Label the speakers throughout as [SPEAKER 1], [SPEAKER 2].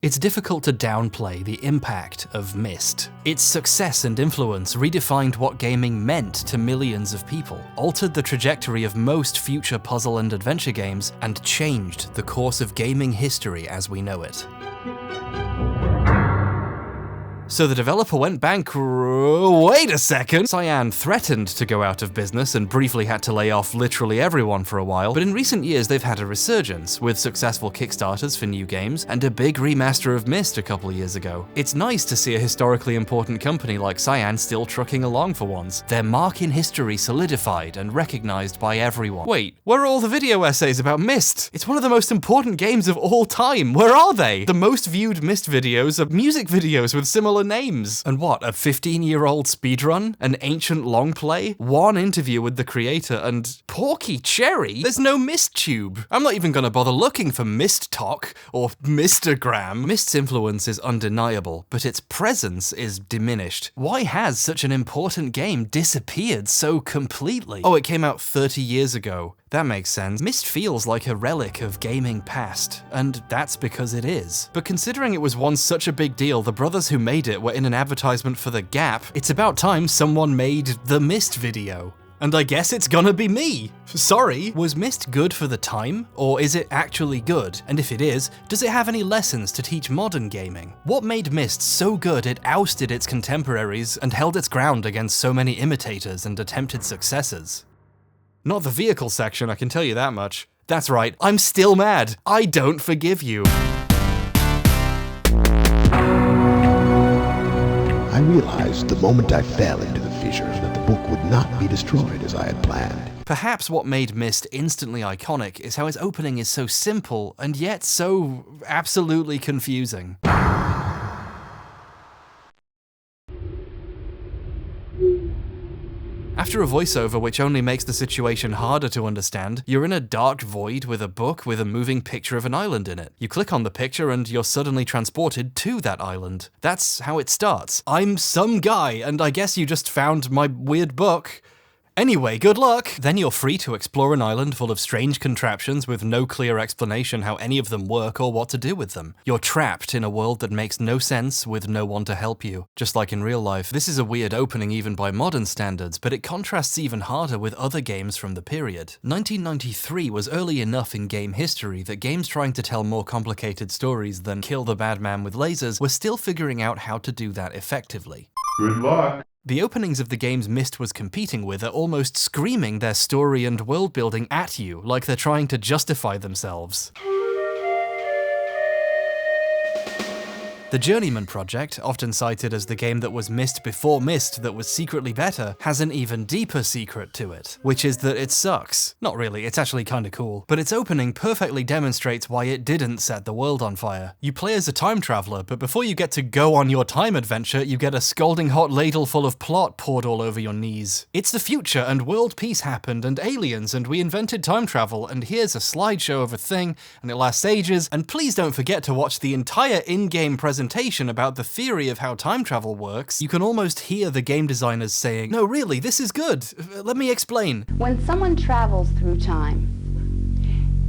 [SPEAKER 1] It's difficult to downplay the impact of Myst. Its success and influence redefined what gaming meant to millions of people, altered the trajectory of most future puzzle and adventure games, and changed the course of gaming history as we know it. So the developer went wait a second! Cyan threatened to go out of business and briefly had to lay off literally everyone for a while, but in recent years they've had a resurgence, with successful Kickstarters for new games, and a big remaster of Myst a couple of years ago. It's nice to see a historically important company like Cyan still trucking along for once. Their mark in history solidified and recognized by everyone. Wait, where are all the video essays about Myst? It's one of the most important games of all time. Where are they? The most viewed Myst videos are music videos with similar names. And what, a 15-year-old speedrun? An ancient long play? One interview with the creator and Porky Cherry? There's no MystTube. I'm not even gonna bother looking for Myst Talk or Mystagram. Myst's influence is undeniable, but its presence is diminished. Why has such an important game disappeared so completely? Oh, it came out 30 years ago. That makes sense. Myst feels like a relic of gaming past, and that's because it is. But considering it was once such a big deal, the brothers who made it were in an advertisement for The Gap, it's about time someone made the Myst video. And I guess it's gonna be me. Sorry. Was Myst good for the time? Or is it actually good? And if it is, does it have any lessons to teach modern gaming? What made Myst so good it ousted its contemporaries and held its ground against so many imitators and attempted successors? Not the vehicle section, I can tell you that much. That's right, I'm still mad. I don't forgive you.
[SPEAKER 2] I realized the moment I fell into the fissure that the book would not be destroyed as I had planned.
[SPEAKER 1] Perhaps what made Myst instantly iconic is how its opening is so simple and yet so absolutely confusing. After a voiceover which only makes the situation harder to understand, you're in a dark void with a book with a moving picture of an island in it. You click on the picture and you're suddenly transported to that island. That's how it starts. I'm some guy, and I guess you just found my weird book. Anyway, good luck! Then you're free to explore an island full of strange contraptions with no clear explanation how any of them work or what to do with them. You're trapped in a world that makes no sense with no one to help you. Just like in real life, this is a weird opening even by modern standards, but it contrasts even harder with other games from the period. 1993 was early enough in game history that games trying to tell more complicated stories than kill the bad man with lasers were still figuring out how to do that effectively.
[SPEAKER 3] Good luck.
[SPEAKER 1] The openings of the games Myst was competing with are almost screaming their story and world building at you, like they're trying to justify themselves. The Journeyman project, often cited as the game that was Myst before Myst that was secretly better, has an even deeper secret to it, which is that it sucks. Not really, it's actually kinda cool. But its opening perfectly demonstrates why it didn't set the world on fire. You play as a time traveler, but before you get to go on your time adventure, you get a scalding hot ladle full of plot poured all over your knees. It's the future, and world peace happened, and aliens, and we invented time travel, and here's a slideshow of a thing, and it lasts ages, and please don't forget to watch the entire in-game presentation about the theory of how time travel works. You can almost hear the game designers saying, "No, really, this is good. Let me explain."
[SPEAKER 4] When someone travels through time,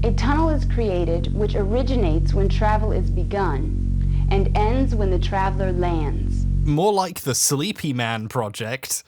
[SPEAKER 4] a tunnel is created which originates when travel is begun and ends when the traveler lands.
[SPEAKER 1] More like the Sleepy Man project.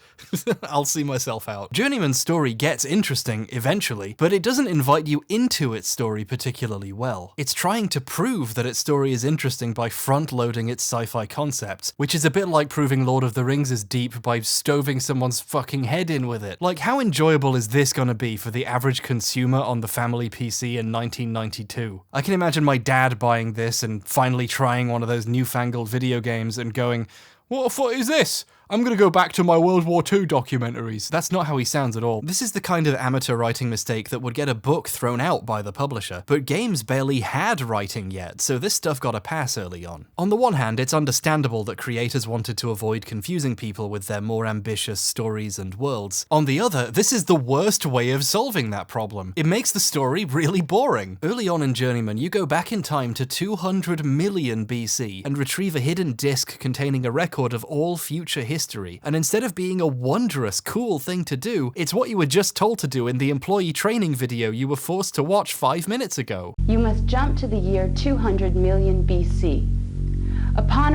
[SPEAKER 1] I'll see myself out. Journeyman's story gets interesting eventually, but it doesn't invite you into its story particularly well. It's trying to prove that its story is interesting by front-loading its sci-fi concepts, which is a bit like proving Lord of the Rings is deep by stoving someone's fucking head in with it. Like, how enjoyable is this gonna be for the average consumer on the family PC in 1992? I can imagine my dad buying this and finally trying one of those newfangled video games and going, "What the fuck is this? I'm gonna go back to my World War II documentaries." That's not how he sounds at all. This is the kind of amateur writing mistake that would get a book thrown out by the publisher. But games barely had writing yet, so this stuff got a pass early on. On the one hand, it's understandable that creators wanted to avoid confusing people with their more ambitious stories and worlds. On the other, this is the worst way of solving that problem. It makes the story really boring. Early on in Journeyman, you go back in time to 200 million BC and retrieve a hidden disc containing a record of all future history. And instead of being a wondrous, cool thing to do, it's what you were just told to do in the employee training video you were forced to watch 5 minutes ago.
[SPEAKER 4] You must jump to the year 200 million BC.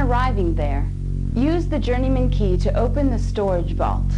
[SPEAKER 4] arriving there, use the Journeyman key to open the storage vault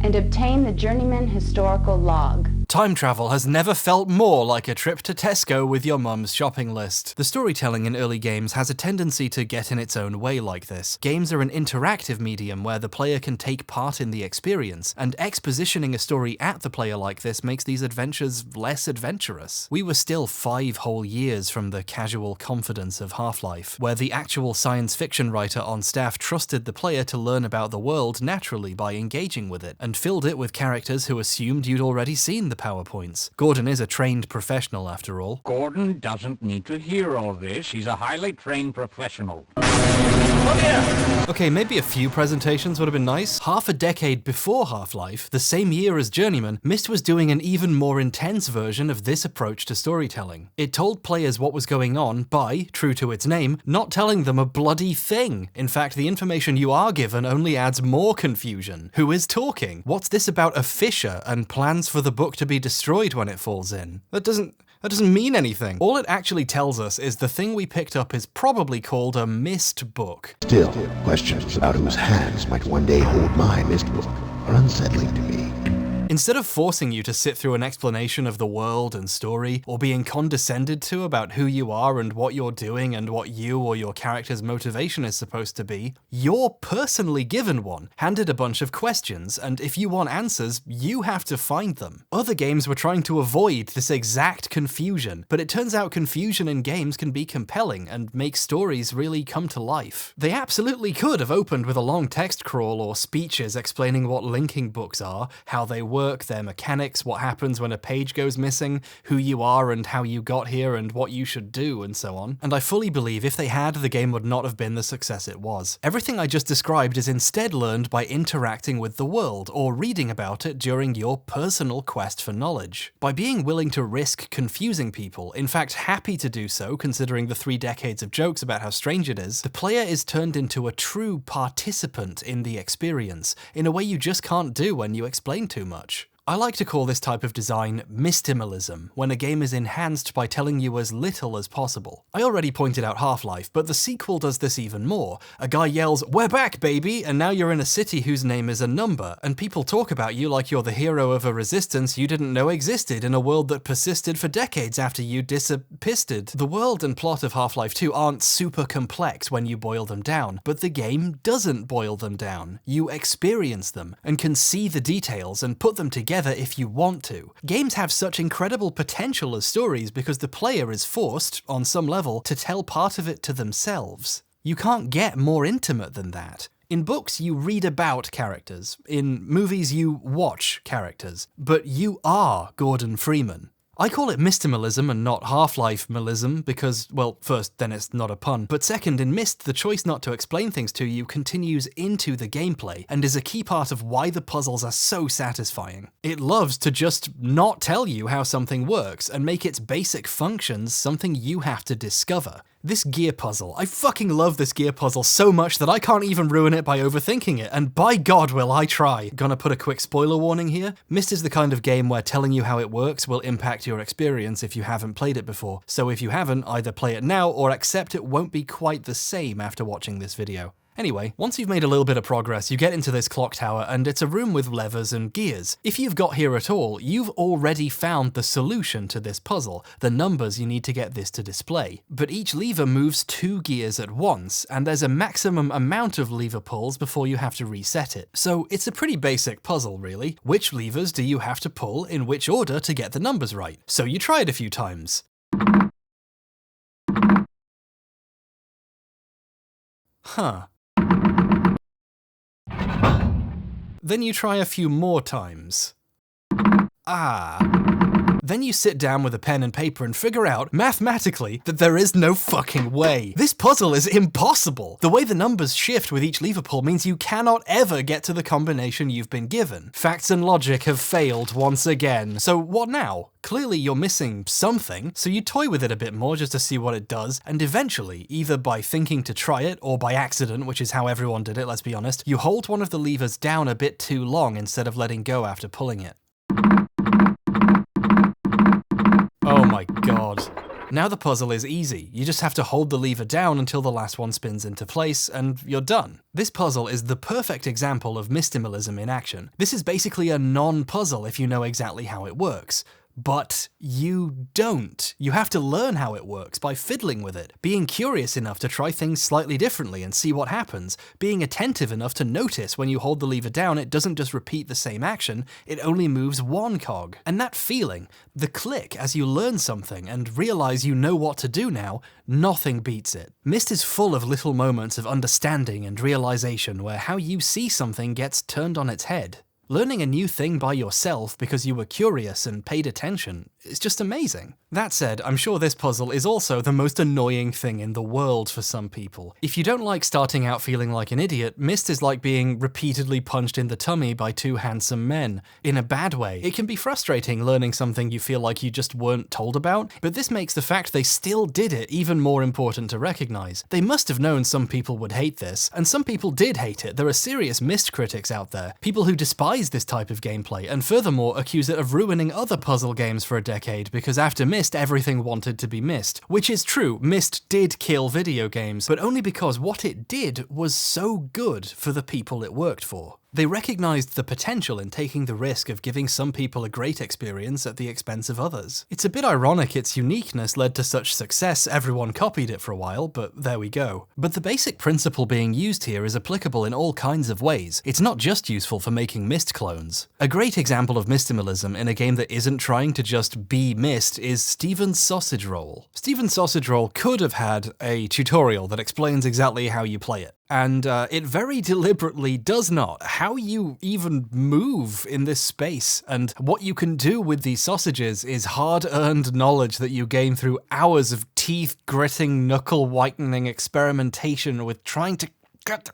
[SPEAKER 4] and obtain the Journeyman historical log.
[SPEAKER 1] Time travel has never felt more like a trip to Tesco with your mum's shopping list. The storytelling in early games has a tendency to get in its own way like this. Games are an interactive medium where the player can take part in the experience, and expositioning a story at the player like this makes these adventures less adventurous. We were still 5 whole years from the casual confidence of Half-Life, where the actual science fiction writer on staff trusted the player to learn about the world naturally by engaging with it, and filled it with characters who assumed you'd already seen the PowerPoints. Gordon is a trained professional after all.
[SPEAKER 3] Gordon doesn't need to hear all this. He's a highly trained professional.
[SPEAKER 1] Okay, maybe a few presentations would have been nice. Half a decade before Half-Life, the same year as Journeyman, Myst was doing an even more intense version of this approach to storytelling. It told players what was going on by, true to its name, not telling them a bloody thing. In fact, the information you are given only adds more confusion. Who is talking? What's this about a fissure and plans for the book to be destroyed when it falls in? That doesn't mean anything. All it actually tells us is the thing we picked up is probably called a Myst book.
[SPEAKER 2] Still, questions about whose hands might one day hold my Myst book are unsettling to me.
[SPEAKER 1] Instead of forcing you to sit through an explanation of the world and story, or being condescended to about who you are and what you're doing and what you or your character's motivation is supposed to be, you're personally given one, handed a bunch of questions, and if you want answers, you have to find them. Other games were trying to avoid this exact confusion, but it turns out confusion in games can be compelling and make stories really come to life. They absolutely could have opened with a long text crawl or speeches explaining what linking books are, how they work, their mechanics, what happens when a page goes missing, who you are and how you got here and what you should do, and so on. And I fully believe if they had, the game would not have been the success it was. Everything I just described is instead learned by interacting with the world or reading about it during your personal quest for knowledge. By being willing to risk confusing people, in fact happy to do so considering the 3 decades of jokes about how strange it is, the player is turned into a true participant in the experience in a way you just can't do when you explain too much. I like to call this type of design Mystimalism, when a game is enhanced by telling you as little as possible. I already pointed out Half-Life, but the sequel does this even more. A guy yells, "We're back, baby!" and now you're in a city whose name is a number, and people talk about you like you're the hero of a resistance you didn't know existed in a world that persisted for decades after you disappeared. The world and plot of Half-Life 2 aren't super complex when you boil them down, but the game doesn't boil them down. You experience them, and can see the details and put them together if you want to. Games have such incredible potential as stories because the player is forced, on some level, to tell part of it to themselves. You can't get more intimate than that. In books, you read about characters. In movies, you watch characters. But you are Gordon Freeman. I call it Mystimalism and not Half-Life-malism because, well, first, then it's not a pun, but second, in Myst, the choice not to explain things to you continues into the gameplay and is a key part of why the puzzles are so satisfying. It loves to just not tell you how something works and make its basic functions something you have to discover. This gear puzzle, I fucking love this gear puzzle so much that I can't even ruin it by overthinking it, and by God will I try. Gonna put a quick spoiler warning here. Myst is the kind of game where telling you how it works will impact your experience if you haven't played it before, so if you haven't, either play it now or accept it won't be quite the same after watching this video. Anyway, once you've made a little bit of progress, you get into this clock tower and it's a room with levers and gears. If you've got here at all, you've already found the solution to this puzzle, the numbers you need to get this to display. But each lever moves 2 gears at once, and there's a maximum amount of lever pulls before you have to reset it. So it's a pretty basic puzzle, really. Which levers do you have to pull in which order to get the numbers right? So you try it a few times. Huh. Then you try a few more times. Then you sit down with a pen and paper and figure out, mathematically, that there is no fucking way. This puzzle is impossible. The way the numbers shift with each lever pull means you cannot ever get to the combination you've been given. Facts and logic have failed once again. So what now? Clearly you're missing something, so you toy with it a bit more just to see what it does, and eventually, either by thinking to try it, or by accident, which is how everyone did it, let's be honest, you hold one of the levers down a bit too long instead of letting go after pulling it. Oh my God. Now the puzzle is easy. You just have to hold the lever down until the last one spins into place, and you're done. This puzzle is the perfect example of Mystimalism in action. This is basically a non-puzzle if you know exactly how it works. But you don't. You have to learn how it works by fiddling with it, being curious enough to try things slightly differently and see what happens, being attentive enough to notice when you hold the lever down it doesn't just repeat the same action, it only moves one cog. And that feeling, the click as you learn something and realize you know what to do now, nothing beats it. Myst is full of little moments of understanding and realization where how you see something gets turned on its head. Learning a new thing by yourself because you were curious and paid attention is just amazing. That said, I'm sure this puzzle is also the most annoying thing in the world for some people. If you don't like starting out feeling like an idiot, Myst is like being repeatedly punched in the tummy by two handsome men. In a bad way. It can be frustrating learning something you feel like you just weren't told about, but this makes the fact they still did it even more important to recognize. They must have known some people would hate this, and some people did hate it. There are serious Myst critics out there, people who despise this type of gameplay, and furthermore accuse it of ruining other puzzle games for a decade, because after Myst everything wanted to be Myst. Which is true, Myst did kill video games, but only because what it did was so good for the people it worked for. They recognized the potential in taking the risk of giving some people a great experience at the expense of others. It's a bit ironic its uniqueness led to such success everyone copied it for a while, but there we go. But the basic principle being used here is applicable in all kinds of ways. It's not just useful for making Myst clones. A great example of Mystimalism in a game that isn't trying to just be Myst is Steven's Sausage Roll. Steven's Sausage Roll could have had a tutorial that explains exactly how you play it. And it very deliberately does not. How you even move in this space and what you can do with these sausages is hard-earned knowledge that you gain through hours of teeth-gritting, knuckle-whitening experimentation with trying to get...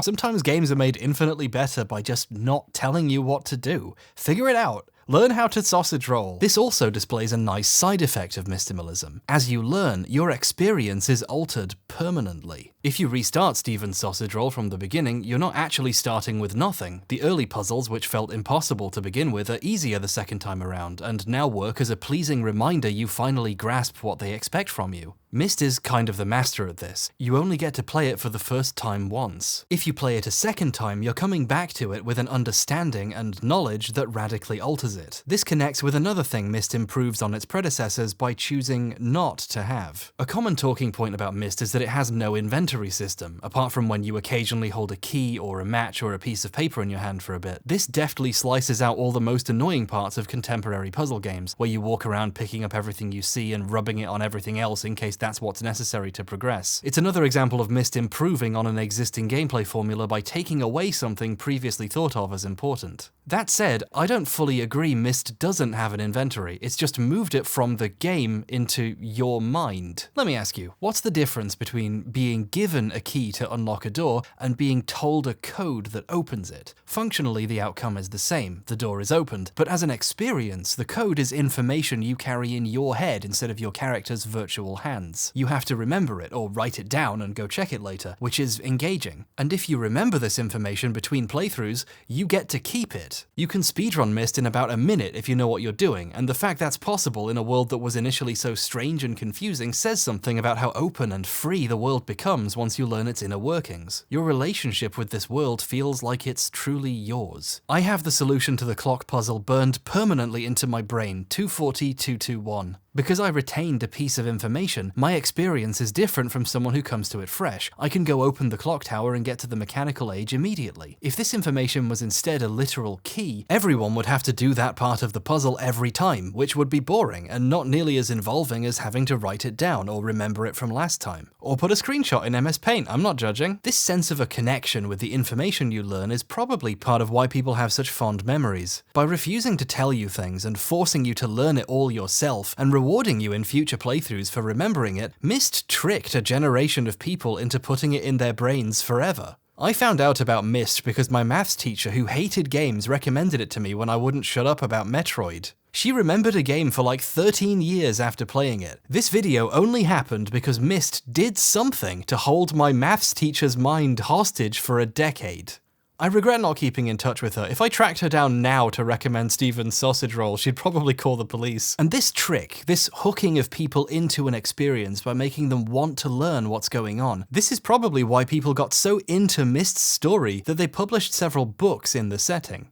[SPEAKER 1] Sometimes games are made infinitely better by just not telling you what to do. Figure it out. Learn how to sausage roll. This also displays a nice side effect of Mystimalism. As you learn, your experience is altered permanently. If you restart Steven's Sausage Roll from the beginning, you're not actually starting with nothing. The early puzzles, which felt impossible to begin with, are easier the second time around, and now work as a pleasing reminder you finally grasp what they expect from you. Myst is kind of the master at this. You only get to play it for the first time once. If you play it a second time, you're coming back to it with an understanding and knowledge that radically alters it. This connects with another thing Myst improves on its predecessors by choosing not to have. A common talking point about Myst is that it has no inventory system, apart from when you occasionally hold a key or a match or a piece of paper in your hand for a bit. This deftly slices out all the most annoying parts of contemporary puzzle games, where you walk around picking up everything you see and rubbing it on everything else in case that's what's necessary to progress. It's another example of Myst improving on an existing gameplay formula by taking away something previously thought of as important. That said, I don't fully agree Myst doesn't have an inventory, it's just moved it from the game into your mind. Let me ask you, what's the difference between being given a key to unlock a door and being told a code that opens it? Functionally, the outcome is the same, the door is opened, but as an experience, the code is information you carry in your head instead of your character's virtual hands. You have to remember it, or write it down and go check it later, which is engaging. And if you remember this information between playthroughs, you get to keep it. You can speedrun Myst in about a minute if you know what you're doing, and the fact that's possible in a world that was initially so strange and confusing says something about how open and free the world becomes once you learn its inner workings. Your relationship with this world feels like it's truly yours. I have the solution to the clock puzzle burned permanently into my brain, 240-221. Because I retained a piece of information, my experience is different from someone who comes to it fresh. I can go open the clock tower and get to the mechanical age immediately. If this information was instead a literal key, everyone would have to do that part of the puzzle every time, which would be boring and not nearly as involving as having to write it down or remember it from last time. Or put a screenshot in MS Paint, I'm not judging. This sense of a connection with the information you learn is probably part of why people have such fond memories. By refusing to tell you things and forcing you to learn it all yourself, and rewarding you in future playthroughs for remembering it, Myst tricked a generation of people into putting it in their brains forever. I found out about Myst because my maths teacher who hated games recommended it to me when I wouldn't shut up about Metroid. She remembered a game for like 13 years after playing it. This video only happened because Myst did something to hold my maths teacher's mind hostage for a decade. I regret not keeping in touch with her. If I tracked her down now to recommend Steven's sausage roll, she'd probably call the police. And this trick, this hooking of people into an experience by making them want to learn what's going on, this is probably why people got so into Myst's story that they published several books in the setting.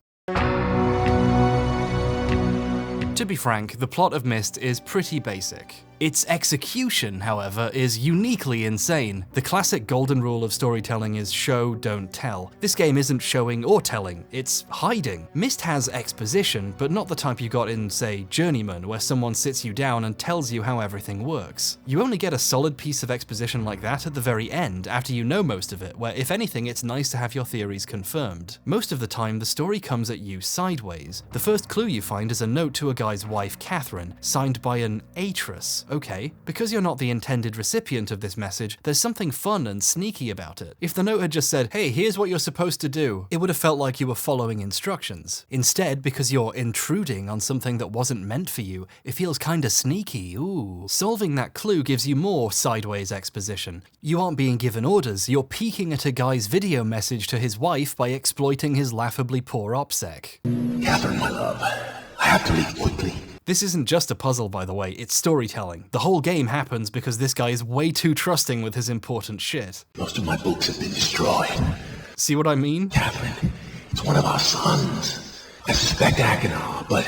[SPEAKER 1] To be frank, the plot of Myst is pretty basic. Its execution, however, is uniquely insane. The classic golden rule of storytelling is show, don't tell. This game isn't showing or telling, it's hiding. Myst has exposition, but not the type you got in, say, Journeyman, where someone sits you down and tells you how everything works. You only get a solid piece of exposition like that at the very end, after you know most of it, where if anything, it's nice to have your theories confirmed. Most of the time, the story comes at you sideways. The first clue you find is a note to a guy's wife, Catherine, signed by an Atris. Okay, because you're not the intended recipient of this message, there's something fun and sneaky about it. If the note had just said, hey, here's what you're supposed to do, it would have felt like you were following instructions. Instead, because you're intruding on something that wasn't meant for you, it feels kinda sneaky, ooh. Solving that clue gives you more sideways exposition. You aren't being given orders, you're peeking at a guy's video message to his wife by exploiting his laughably poor OPSEC.
[SPEAKER 2] Catherine, my love, I have to leave quickly.
[SPEAKER 1] This isn't just a puzzle, by the way, it's storytelling. The whole game happens because this guy is way too trusting with his important shit.
[SPEAKER 2] Most of my books have been destroyed.
[SPEAKER 1] See what I mean?
[SPEAKER 2] Catherine, it's one of our sons. I suspect Achenar, but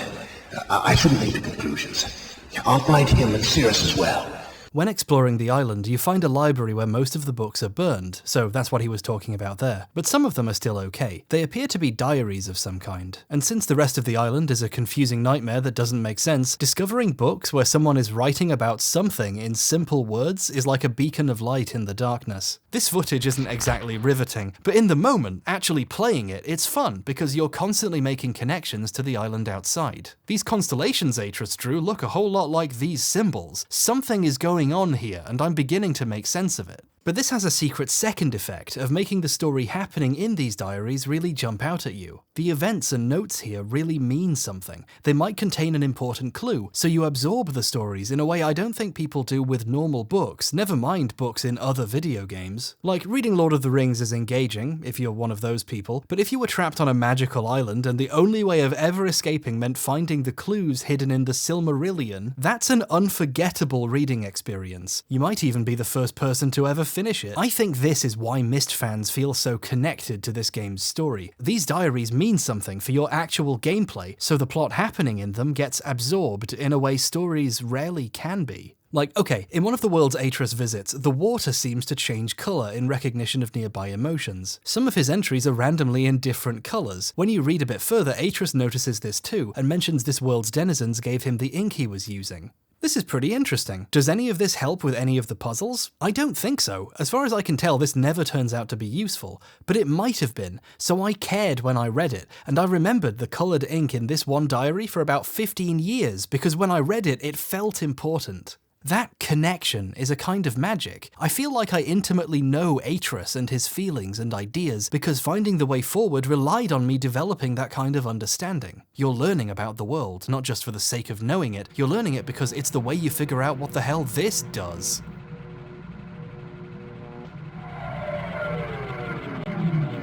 [SPEAKER 2] I shouldn't make the conclusions. I'll find him and Cirrus as well.
[SPEAKER 1] When exploring the island, you find a library where most of the books are burned, so that's what he was talking about there. But some of them are still okay. They appear to be diaries of some kind. And since the rest of the island is a confusing nightmare that doesn't make sense, discovering books where someone is writing about something in simple words is like a beacon of light in the darkness. This footage isn't exactly riveting, but in the moment, actually playing it, it's fun because you're constantly making connections to the island outside. These constellations Atris drew look a whole lot like these symbols. Something is going on here, and I'm beginning to make sense of it. But this has a secret second effect of making the story happening in these diaries really jump out at you. The events and notes here really mean something. They might contain an important clue, so you absorb the stories in a way I don't think people do with normal books, never mind books in other video games. Like, reading Lord of the Rings is engaging, if you're one of those people, but if you were trapped on a magical island and the only way of ever escaping meant finding the clues hidden in the Silmarillion, that's an unforgettable reading experience. You might even be the first person to ever finish it. I think this is why Myst fans feel so connected to this game's story. These diaries mean something for your actual gameplay, so the plot happening in them gets absorbed in a way stories rarely can be. Like, okay, in one of the world's Atris visits, the water seems to change colour in recognition of nearby emotions. Some of his entries are randomly in different colours. When you read a bit further, Atris notices this too, and mentions this world's denizens gave him the ink he was using. This is pretty interesting. Does any of this help with any of the puzzles? I don't think so. As far as I can tell, this never turns out to be useful, but it might have been, so I cared when I read it, and I remembered the coloured ink in this one diary for about 15 years, because when I read it, it felt important. That connection is a kind of magic. I feel like I intimately know Atris and his feelings and ideas because finding the way forward relied on me developing that kind of understanding. You're learning about the world, not just for the sake of knowing it, you're learning it because it's the way you figure out what the hell this does.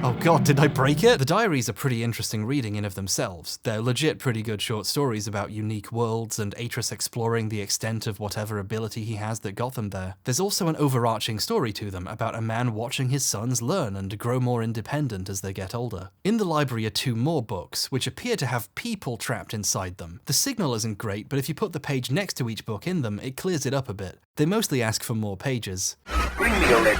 [SPEAKER 1] Oh god, did I break it? The diaries are pretty interesting reading in of themselves. They're legit pretty good short stories about unique worlds and Atris exploring the extent of whatever ability he has that got them there. There's also an overarching story to them about a man watching his sons learn and grow more independent as they get older. In the library are 2 more books, which appear to have people trapped inside them. The signal isn't great, but if you put the page next to each book in them, it clears it up a bit. They mostly ask for more pages.
[SPEAKER 5] Bring me a leg.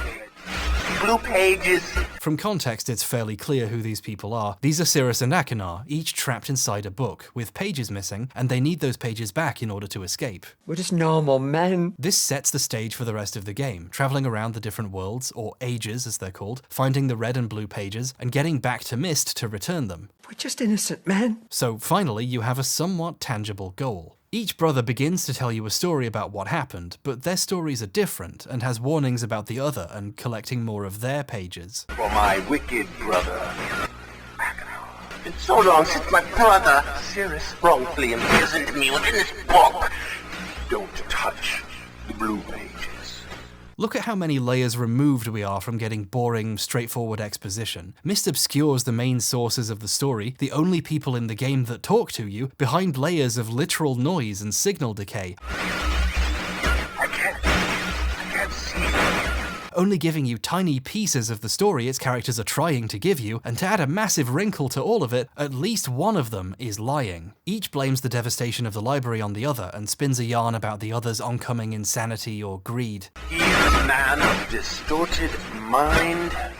[SPEAKER 5] Blue pages.
[SPEAKER 1] From context, it's fairly clear who these people are. These are Cirrus and Achenar, each trapped inside a book, with pages missing, and they need those pages back in order to escape.
[SPEAKER 6] We're just normal men.
[SPEAKER 1] This sets the stage for the rest of the game, traveling around the different worlds, or ages as they're called, finding the red and blue pages, and getting back to Myst to return them.
[SPEAKER 6] We're just innocent men.
[SPEAKER 1] So finally, you have a somewhat tangible goal. Each brother begins to tell you a story about what happened, but their stories are different and has warnings about the other and collecting more of their pages.
[SPEAKER 5] For my wicked brother. It's so long since my brother, Cirrus, wrongfully imprisoned me within this book. Don't touch the blue pages.
[SPEAKER 1] Look at how many layers removed we are from getting boring, straightforward exposition. Myst obscures the main sources of the story, the only people in the game that talk to you, behind layers of literal noise and signal decay.
[SPEAKER 5] I can't see.
[SPEAKER 1] Only giving you tiny pieces of the story its characters are trying to give you, and to add a massive wrinkle to all of it, at least one of them is lying. Each blames the devastation of the library on the other, and spins a yarn about the other's oncoming insanity or greed.
[SPEAKER 5] He's a man of distorted mind and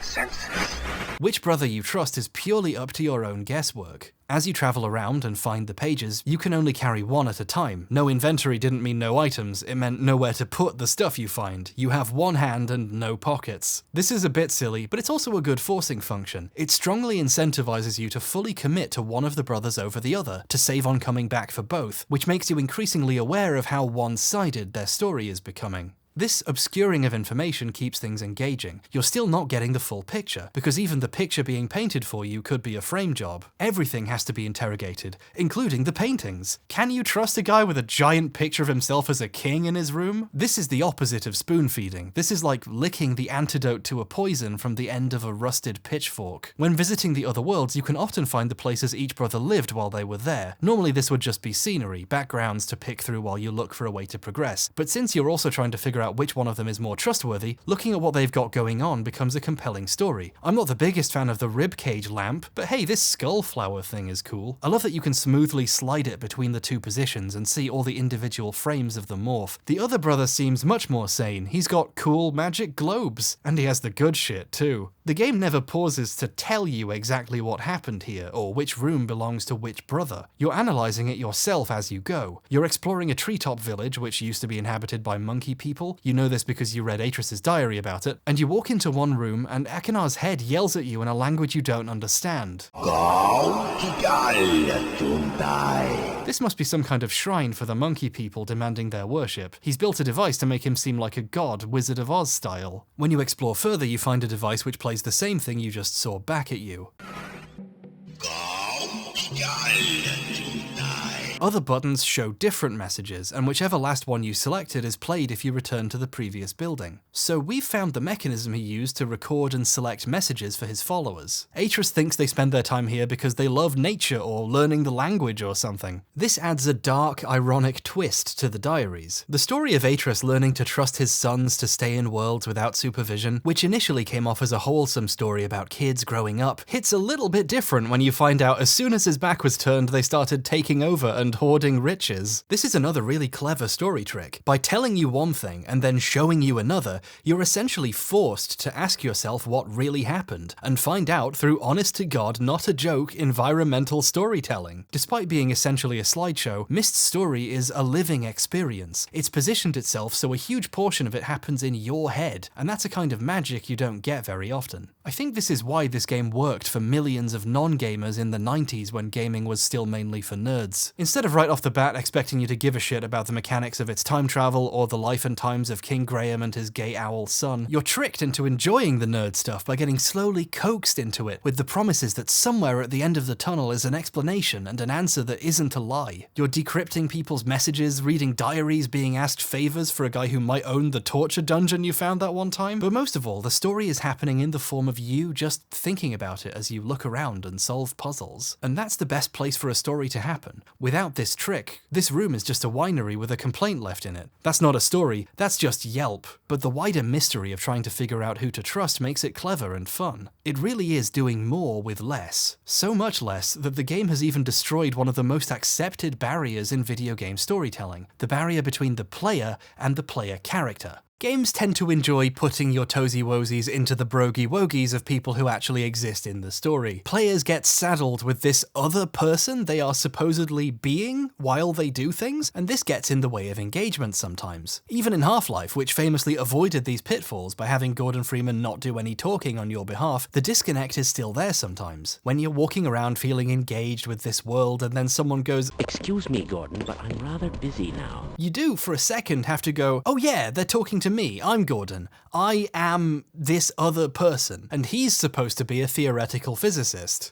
[SPEAKER 5] senses.
[SPEAKER 1] Which brother you trust is purely up to your own guesswork. As you travel around and find the pages, you can only carry one at a time. No inventory didn't mean no items, it meant nowhere to put the stuff you find. You have one hand and no pockets. This is a bit silly, but it's also a good forcing function. It strongly incentivizes you to fully commit to one of the brothers over the other, to save on coming back for both, which makes you increasingly aware of how one-sided their story is becoming. This obscuring of information keeps things engaging. You're still not getting the full picture, because even the picture being painted for you could be a frame job. Everything has to be interrogated, including the paintings. Can you trust a guy with a giant picture of himself as a king in his room? This is the opposite of spoon feeding. This is like licking the antidote to a poison from the end of a rusted pitchfork. When visiting the other worlds, you can often find the places each brother lived while they were there. Normally this would just be scenery, backgrounds to pick through while you look for a way to progress. But since you're also trying to figure out which one of them is more trustworthy, looking at what they've got going on becomes a compelling story. I'm not the biggest fan of the ribcage lamp, but hey, this skull flower thing is cool. I love that you can smoothly slide it between the two positions and see all the individual frames of the morph. The other brother seems much more sane. He's got cool magic globes, and he has the good shit too. The game never pauses to tell you exactly what happened here, or which room belongs to which brother. You're analysing it yourself as you go. You're exploring a treetop village, which used to be inhabited by monkey people. You know this because you read Atris's diary about it, and you walk into one room and Akinar's head yells at you in a language you don't understand. This must be some kind of shrine for the monkey people demanding their worship. He's built a device to make him seem like a god, Wizard of Oz style. When you explore further, you find a device which plays the same thing you just saw back at you. Other buttons show different messages, and whichever last one you selected is played if you return to the previous building. So we've found the mechanism he used to record and select messages for his followers. Atris thinks they spend their time here because they love nature or learning the language or something. This adds a dark, ironic twist to the diaries. The story of Atris learning to trust his sons to stay in worlds without supervision, which initially came off as a wholesome story about kids growing up, hits a little bit different when you find out as soon as his back was turned they started taking over and hoarding riches. This is another really clever story trick. By telling you one thing and then showing you another, you're essentially forced to ask yourself what really happened, and find out through honest-to-God, not a joke, environmental storytelling. Despite being essentially a slideshow, Myst's story is a living experience. It's positioned itself so a huge portion of it happens in your head, and that's a kind of magic you don't get very often. I think this is why this game worked for millions of non-gamers in the 90s when gaming was still mainly for nerds. Instead of right off the bat expecting you to give a shit about the mechanics of its time travel or the life and times of King Graham and his gay owl son, you're tricked into enjoying the nerd stuff by getting slowly coaxed into it with the promises that somewhere at the end of the tunnel is an explanation and an answer that isn't a lie. You're decrypting people's messages, reading diaries, being asked favors for a guy who might own the torture dungeon you found that one time. But most of all, the story is happening in the form of you just thinking about it as you look around and solve puzzles. And that's the best place for a story to happen. Without this trick, this room is just a winery with a complaint left in it. That's not a story, that's just Yelp. But the wider mystery of trying to figure out who to trust makes it clever and fun. It really is doing more with less. So much less that the game has even destroyed one of the most accepted barriers in video game storytelling, the barrier between the player and the player character. Games tend to enjoy putting your toesy-woesies into the brogy-wogies of people who actually exist in the story. Players get saddled with this other person they are supposedly being while they do things, and this gets in the way of engagement sometimes. Even in Half-Life, which famously avoided these pitfalls by having Gordon Freeman not do any talking on your behalf, the disconnect is still there sometimes. When you're walking around feeling engaged with this world and then someone goes,
[SPEAKER 7] "Excuse me, Gordon, but I'm rather busy now."
[SPEAKER 1] You do, for a second, have to go, "Oh yeah, they're talking to me, I'm Gordon. I am this other person, and he's supposed to be a theoretical physicist."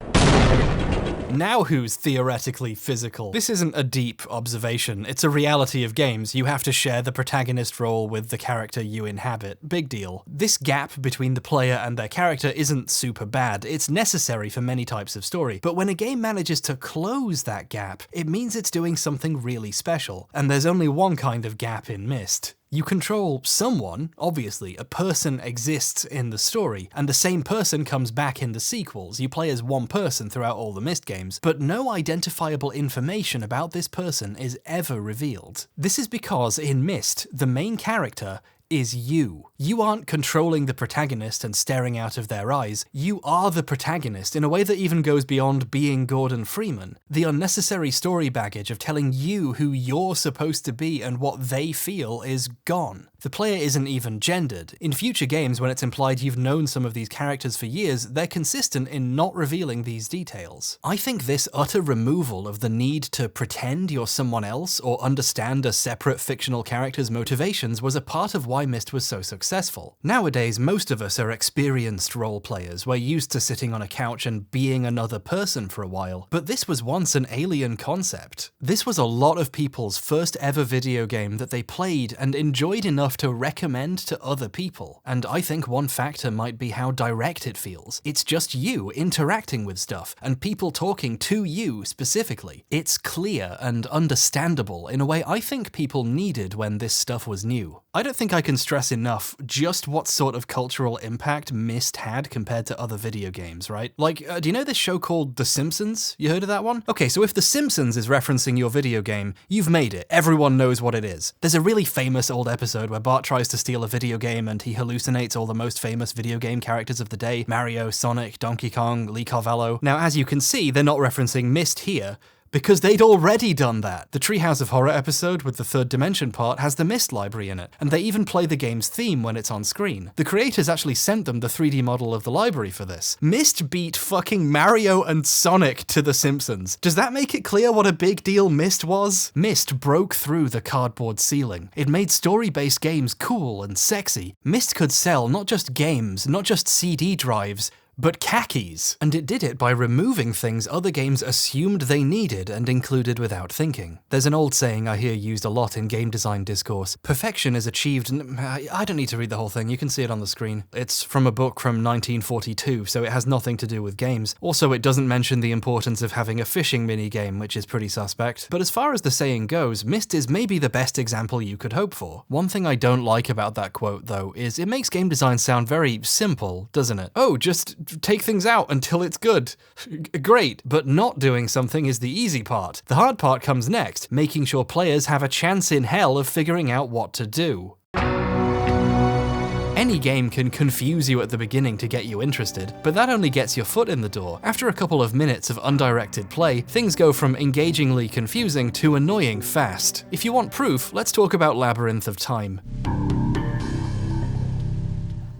[SPEAKER 1] Now who's theoretically physical? This isn't a deep observation, it's a reality of games. You have to share the protagonist role with the character you inhabit. Big deal. This gap between the player and their character isn't super bad. It's necessary for many types of story. But when a game manages to close that gap, it means it's doing something really special. And there's only one kind of gap in Myst. You control someone, obviously, a person exists in the story, and the same person comes back in the sequels. You play as one person throughout all the Myst games, but no identifiable information about this person is ever revealed. This is because in Myst, the main character is you. You aren't controlling the protagonist and staring out of their eyes. You are the protagonist in a way that even goes beyond being Gordon Freeman. The unnecessary story baggage of telling you who you're supposed to be and what they feel is gone. The player isn't even gendered. In future games, when it's implied you've known some of these characters for years, they're consistent in not revealing these details. I think this utter removal of the need to pretend you're someone else or understand a separate fictional character's motivations was a part of why Myst was so successful. Nowadays, most of us are experienced role players. We're used to sitting on a couch and being another person for a while. But this was once an alien concept. This was a lot of people's first ever video game that they played and enjoyed enough to recommend to other people. And I think one factor might be how direct it feels. It's just you interacting with stuff, and people talking to you specifically. It's clear and understandable in a way I think people needed when this stuff was new. I don't think I can stress enough just what sort of cultural impact Myst had compared to other video games, right? Like, do you know this show called The Simpsons? You heard of that one? Okay, so if The Simpsons is referencing your video game, you've made it. Everyone knows what it is. There's a really famous old episode where Bart tries to steal a video game and he hallucinates all the most famous video game characters of the day: Mario, Sonic, Donkey Kong, Lee Carvalho. Now, as you can see, they're not referencing Myst here, because they'd already done that. The Treehouse of Horror episode with the third dimension part has the Myst library in it, and they even play the game's theme when it's on screen. The creators actually sent them the 3D model of the library for this. Myst beat fucking Mario and Sonic to The Simpsons. Does that make it clear what a big deal Myst was? Myst broke through the cardboard ceiling. It made story-based games cool and sexy. Myst could sell not just games, not just CD drives, but khakis. And it did it by removing things other games assumed they needed and included without thinking. There's an old saying I hear used a lot in game design discourse: perfection is achieved. I don't need to read the whole thing, you can see it on the screen. It's from a book from 1942, so it has nothing to do with games. Also, it doesn't mention the importance of having a fishing minigame, which is pretty suspect. But as far as the saying goes, Myst is maybe the best example you could hope for. One thing I don't like about that quote, though, is it makes game design sound very simple, doesn't it? Oh, just take things out until it's good. Great, but not doing something is the easy part. The hard part comes next, making sure players have a chance in hell of figuring out what to do. Any game can confuse you at the beginning to get you interested, but that only gets your foot in the door. After a couple of minutes of undirected play, things go from engagingly confusing to annoying fast. If you want proof, let's talk about Labyrinth of Time.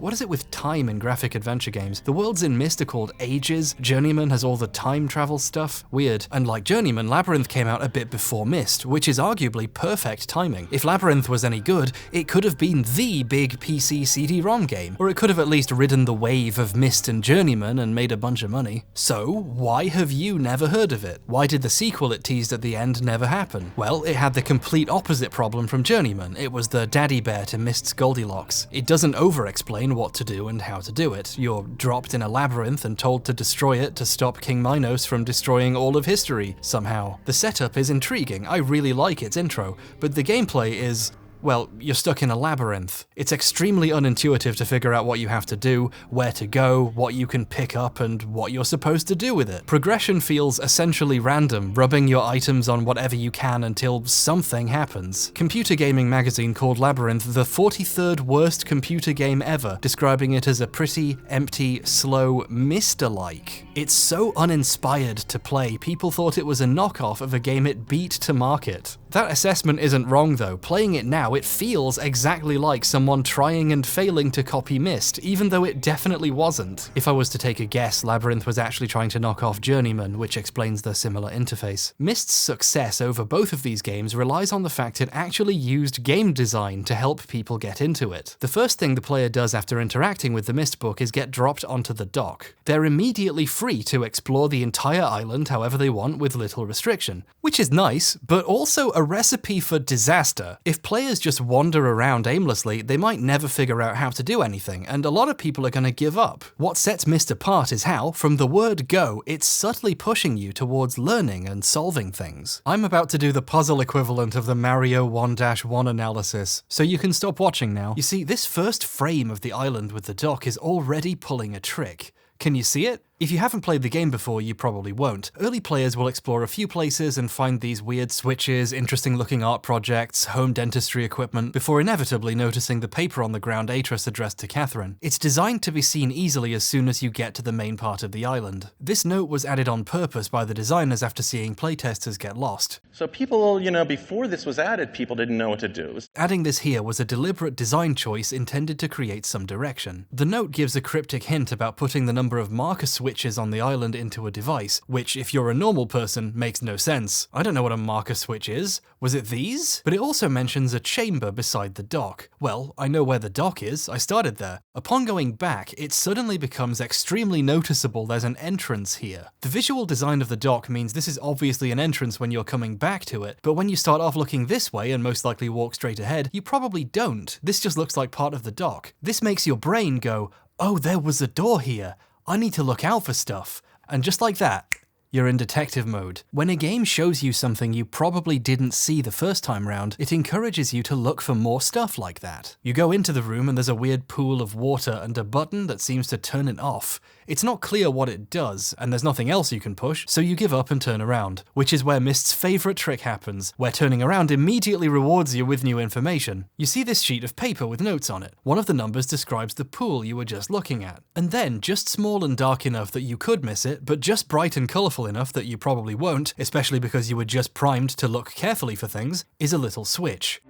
[SPEAKER 1] What is it with time in graphic adventure games? The worlds in Myst are called Ages, Journeyman has all the time travel stuff. Weird. And like Journeyman, Labyrinth came out a bit before Myst, which is arguably perfect timing. If Labyrinth was any good, it could have been the big PC CD-ROM game, or it could have at least ridden the wave of Myst and Journeyman and made a bunch of money. So, why have you never heard of it? Why did the sequel it teased at the end never happen? Well, it had the complete opposite problem from Journeyman. It was the daddy bear to Myst's Goldilocks. It doesn't over-explain what to do and how to do it. You're dropped in a labyrinth and told to destroy it to stop King Minos from destroying all of history, somehow. The setup is intriguing, I really like its intro, but the gameplay is, well, you're stuck in a labyrinth. It's extremely unintuitive to figure out what you have to do, where to go, what you can pick up, and what you're supposed to do with it. Progression feels essentially random, rubbing your items on whatever you can until something happens. Computer Gaming magazine called Labyrinth the 43rd worst computer game ever, describing it as a pretty, empty, slow, Myst-alike. It's so uninspired to play, people thought it was a knockoff of a game it beat to market. That assessment isn't wrong though. Playing it now, it feels exactly like someone trying and failing to copy Myst, even though it definitely wasn't. If I was to take a guess, Labyrinth was actually trying to knock off Journeyman, which explains the similar interface. Myst's success over both of these games relies on the fact it actually used game design to help people get into it. The first thing the player does after interacting with the Myst book is get dropped onto the dock. They're immediately free to explore the entire island however they want with little restriction. Which is nice, but also a recipe for disaster. If players just wander around aimlessly, they might never figure out how to do anything, and a lot of people are going to give up. What sets Myst apart is how, from the word go, it's subtly pushing you towards learning and solving things. I'm about to do the puzzle equivalent of the Mario 1-1 analysis, so you can stop watching now. You see, this first frame of the island with the dock is already pulling a trick. Can you see it? If you haven't played the game before, you probably won't. Early players will explore a few places and find these weird switches, interesting looking art projects, home dentistry equipment, before inevitably noticing the paper on the ground Atris addressed to Catherine. It's designed to be seen easily as soon as you get to the main part of the island. This note was added on purpose by the designers after seeing playtesters get lost.
[SPEAKER 8] So people, before this was added, people didn't know what to do.
[SPEAKER 1] Adding this here was a deliberate design choice intended to create some direction. The note gives a cryptic hint about putting the number of marker switches on the island into a device, which, if you're a normal person, makes no sense. I don't know what a marker switch is. Was it these? But it also mentions a chamber beside the dock. Well, I know where the dock is, I started there. Upon going back, it suddenly becomes extremely noticeable there's an entrance here. The visual design of the dock means this is obviously an entrance when you're coming back to it, but when you start off looking this way and most likely walk straight ahead, you probably don't. This just looks like part of the dock. This makes your brain go, oh, there was a door here. I need to look out for stuff. And just like that, you're in detective mode. When a game shows you something you probably didn't see the first time round, it encourages you to look for more stuff like that. You go into the room and there's a weird pool of water and a button that seems to turn it off. It's not clear what it does, and there's nothing else you can push, so you give up and turn around, which is where Myst's favourite trick happens, where turning around immediately rewards you with new information. You see this sheet of paper with notes on it. One of the numbers describes the pool you were just looking at. And then, just small and dark enough that you could miss it, but just bright and colourful enough that you probably won't, especially because you were just primed to look carefully for things, is a little switch.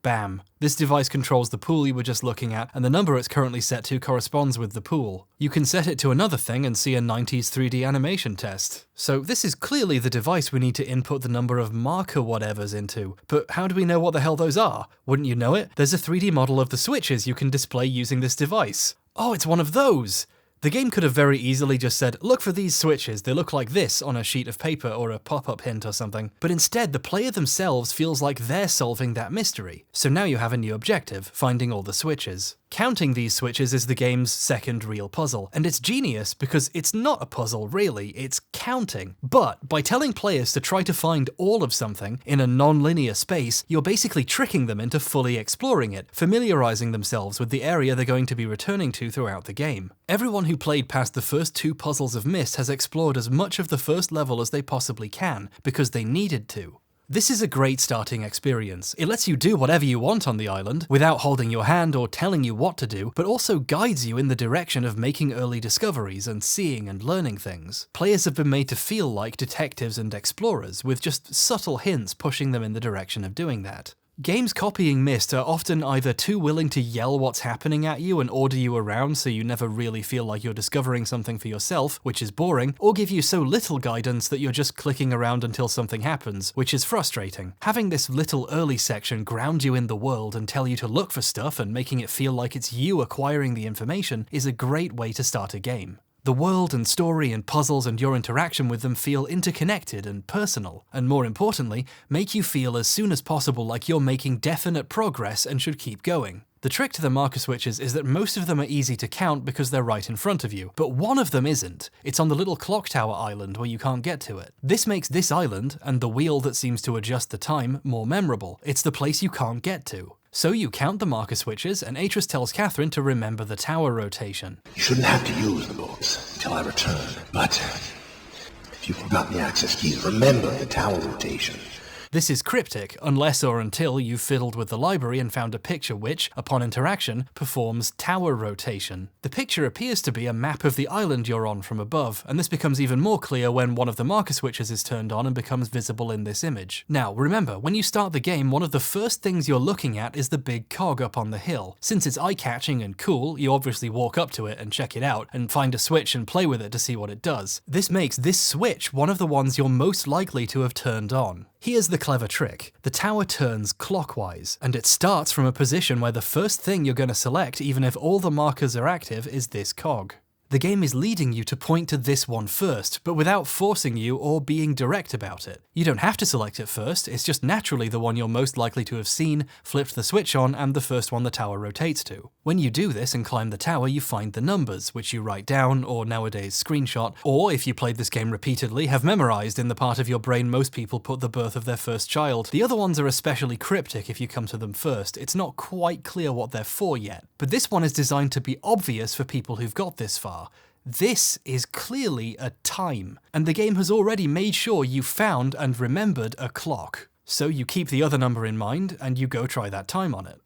[SPEAKER 1] Bam. This device controls the pool you were just looking at, and the number it's currently set to corresponds with the pool. You can set it to another thing and see a 90s 3D animation test. So this is clearly the device we need to input the number of marker whatevers into. But how do we know what the hell those are? Wouldn't you know it? There's a 3D model of the switches you can display using this device. Oh, it's one of those! The game could have very easily just said, look for these switches, they look like this, on a sheet of paper or a pop-up hint or something. But instead, the player themselves feels like they're solving that mystery. So now you have a new objective, finding all the switches. Counting these switches is the game's second real puzzle, and it's genius because it's not a puzzle really, it's counting. But by telling players to try to find all of something in a non-linear space, you're basically tricking them into fully exploring it, familiarizing themselves with the area they're going to be returning to throughout the game. Everyone who played past the first two puzzles of Myst has explored as much of the first level as they possibly can, because they needed to. This is a great starting experience. It lets you do whatever you want on the island, without holding your hand or telling you what to do, but also guides you in the direction of making early discoveries and seeing and learning things. Players have been made to feel like detectives and explorers, with just subtle hints pushing them in the direction of doing that. Games copying Myst are often either too willing to yell what's happening at you and order you around so you never really feel like you're discovering something for yourself, which is boring, or give you so little guidance that you're just clicking around until something happens, which is frustrating. Having this little early section ground you in the world and tell you to look for stuff and making it feel like it's you acquiring the information is a great way to start a game. The world and story and puzzles and your interaction with them feel interconnected and personal, and more importantly, make you feel as soon as possible like you're making definite progress and should keep going. The trick to the marker switches is that most of them are easy to count because they're right in front of you, but one of them isn't. It's on the little clock tower island where you can't get to it. This makes this island, and the wheel that seems to adjust the time, more memorable. It's the place you can't get to. So you count the marker switches, and Atris tells Catherine to remember the tower rotation.
[SPEAKER 2] You shouldn't have to use the books until I return, but if you've forgotten the access keys, remember the tower rotation.
[SPEAKER 1] This is cryptic, unless or until you've fiddled with the library and found a picture which, upon interaction, performs tower rotation. The picture appears to be a map of the island you're on from above, and this becomes even more clear when one of the marker switches is turned on and becomes visible in this image. Now, remember, when you start the game, one of the first things you're looking at is the big cog up on the hill. Since it's eye-catching and cool, you obviously walk up to it and check it out, and find a switch and play with it to see what it does. This makes this switch one of the ones you're most likely to have turned on. Here's the clever trick. The tower turns clockwise, and it starts from a position where the first thing you're going to select, even if all the markers are active, is this cog. The game is leading you to point to this one first, but without forcing you or being direct about it. You don't have to select it first, it's just naturally the one you're most likely to have seen, flipped the switch on, and the first one the tower rotates to. When you do this and climb the tower, you find the numbers, which you write down, or nowadays screenshot, or if you played this game repeatedly, have memorized in the part of your brain most people put the birth of their first child. The other ones are especially cryptic if you come to them first. It's not quite clear what they're for yet. But this one is designed to be obvious for people who've got this far. This is clearly a time, and the game has already made sure you found and remembered a clock. So you keep the other number in mind, and you go try that time on it.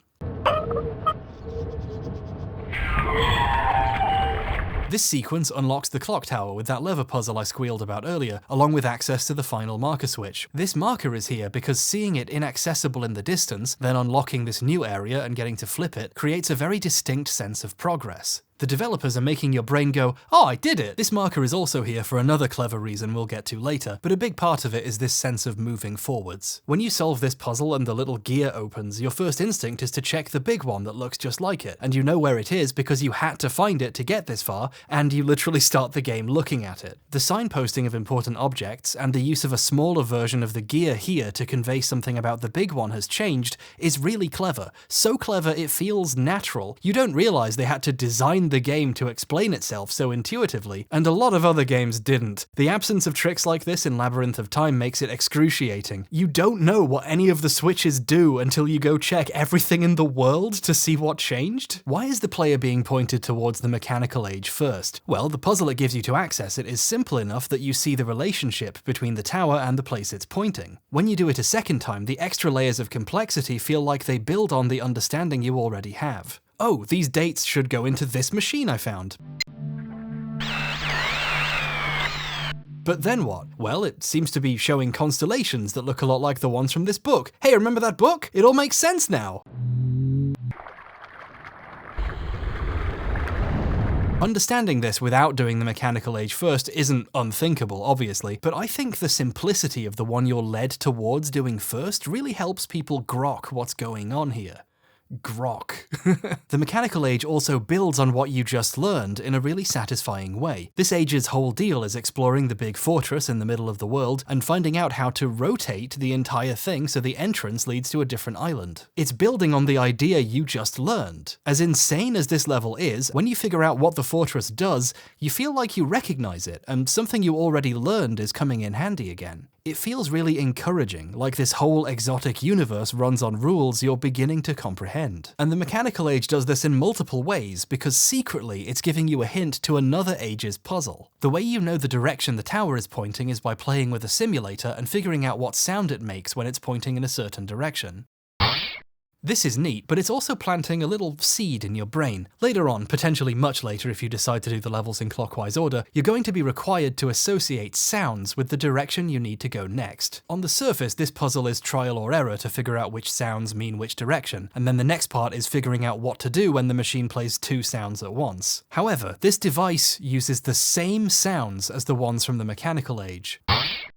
[SPEAKER 1] This sequence unlocks the clock tower with that lever puzzle I squealed about earlier, along with access to the final marker switch. This marker is here because seeing it inaccessible in the distance, then unlocking this new area and getting to flip it, creates a very distinct sense of progress. The developers are making your brain go, oh, I did it! This marker is also here for another clever reason we'll get to later, but a big part of it is this sense of moving forwards. When you solve this puzzle and the little gear opens, your first instinct is to check the big one that looks just like it, and you know where it is because you had to find it to get this far, and you literally start the game looking at it. The signposting of important objects, and the use of a smaller version of the gear here to convey something about the big one has changed, is really clever. So clever it feels natural. You don't realize they had to design the game to explain itself so intuitively, and a lot of other games didn't. The absence of tricks like this in Labyrinth of Time makes it excruciating. You don't know what any of the switches do until you go check everything in the world to see what changed. Why is the player being pointed towards the mechanical age first? Well, the puzzle it gives you to access it is simple enough that you see the relationship between the tower and the place it's pointing. When you do it a second time, the extra layers of complexity feel like they build on the understanding you already have. Oh, these dates should go into this machine I found. But then what? Well, it seems to be showing constellations that look a lot like the ones from this book. Hey, remember that book? It all makes sense now! Understanding this without doing the mechanical age first isn't unthinkable, obviously, but I think the simplicity of the one you're led towards doing first really helps people grok what's going on here. Grok. The mechanical age also builds on what you just learned in a really satisfying way. This age's whole deal is exploring the big fortress in the middle of the world and finding out how to rotate the entire thing so the entrance leads to a different island. It's building on the idea you just learned. As insane as this level is, when you figure out what the fortress does, you feel like you recognize it, and something you already learned is coming in handy again. It feels really encouraging, like this whole exotic universe runs on rules you're beginning to comprehend. And the mechanical age does this in multiple ways, because secretly it's giving you a hint to another age's puzzle. The way you know the direction the tower is pointing is by playing with a simulator and figuring out what sound it makes when it's pointing in a certain direction. This is neat, but it's also planting a little seed in your brain. Later on, potentially much later if you decide to do the levels in clockwise order, you're going to be required to associate sounds with the direction you need to go next. On the surface, this puzzle is trial or error to figure out which sounds mean which direction, and then the next part is figuring out what to do when the machine plays two sounds at once. However, this device uses the same sounds as the ones from the mechanical age.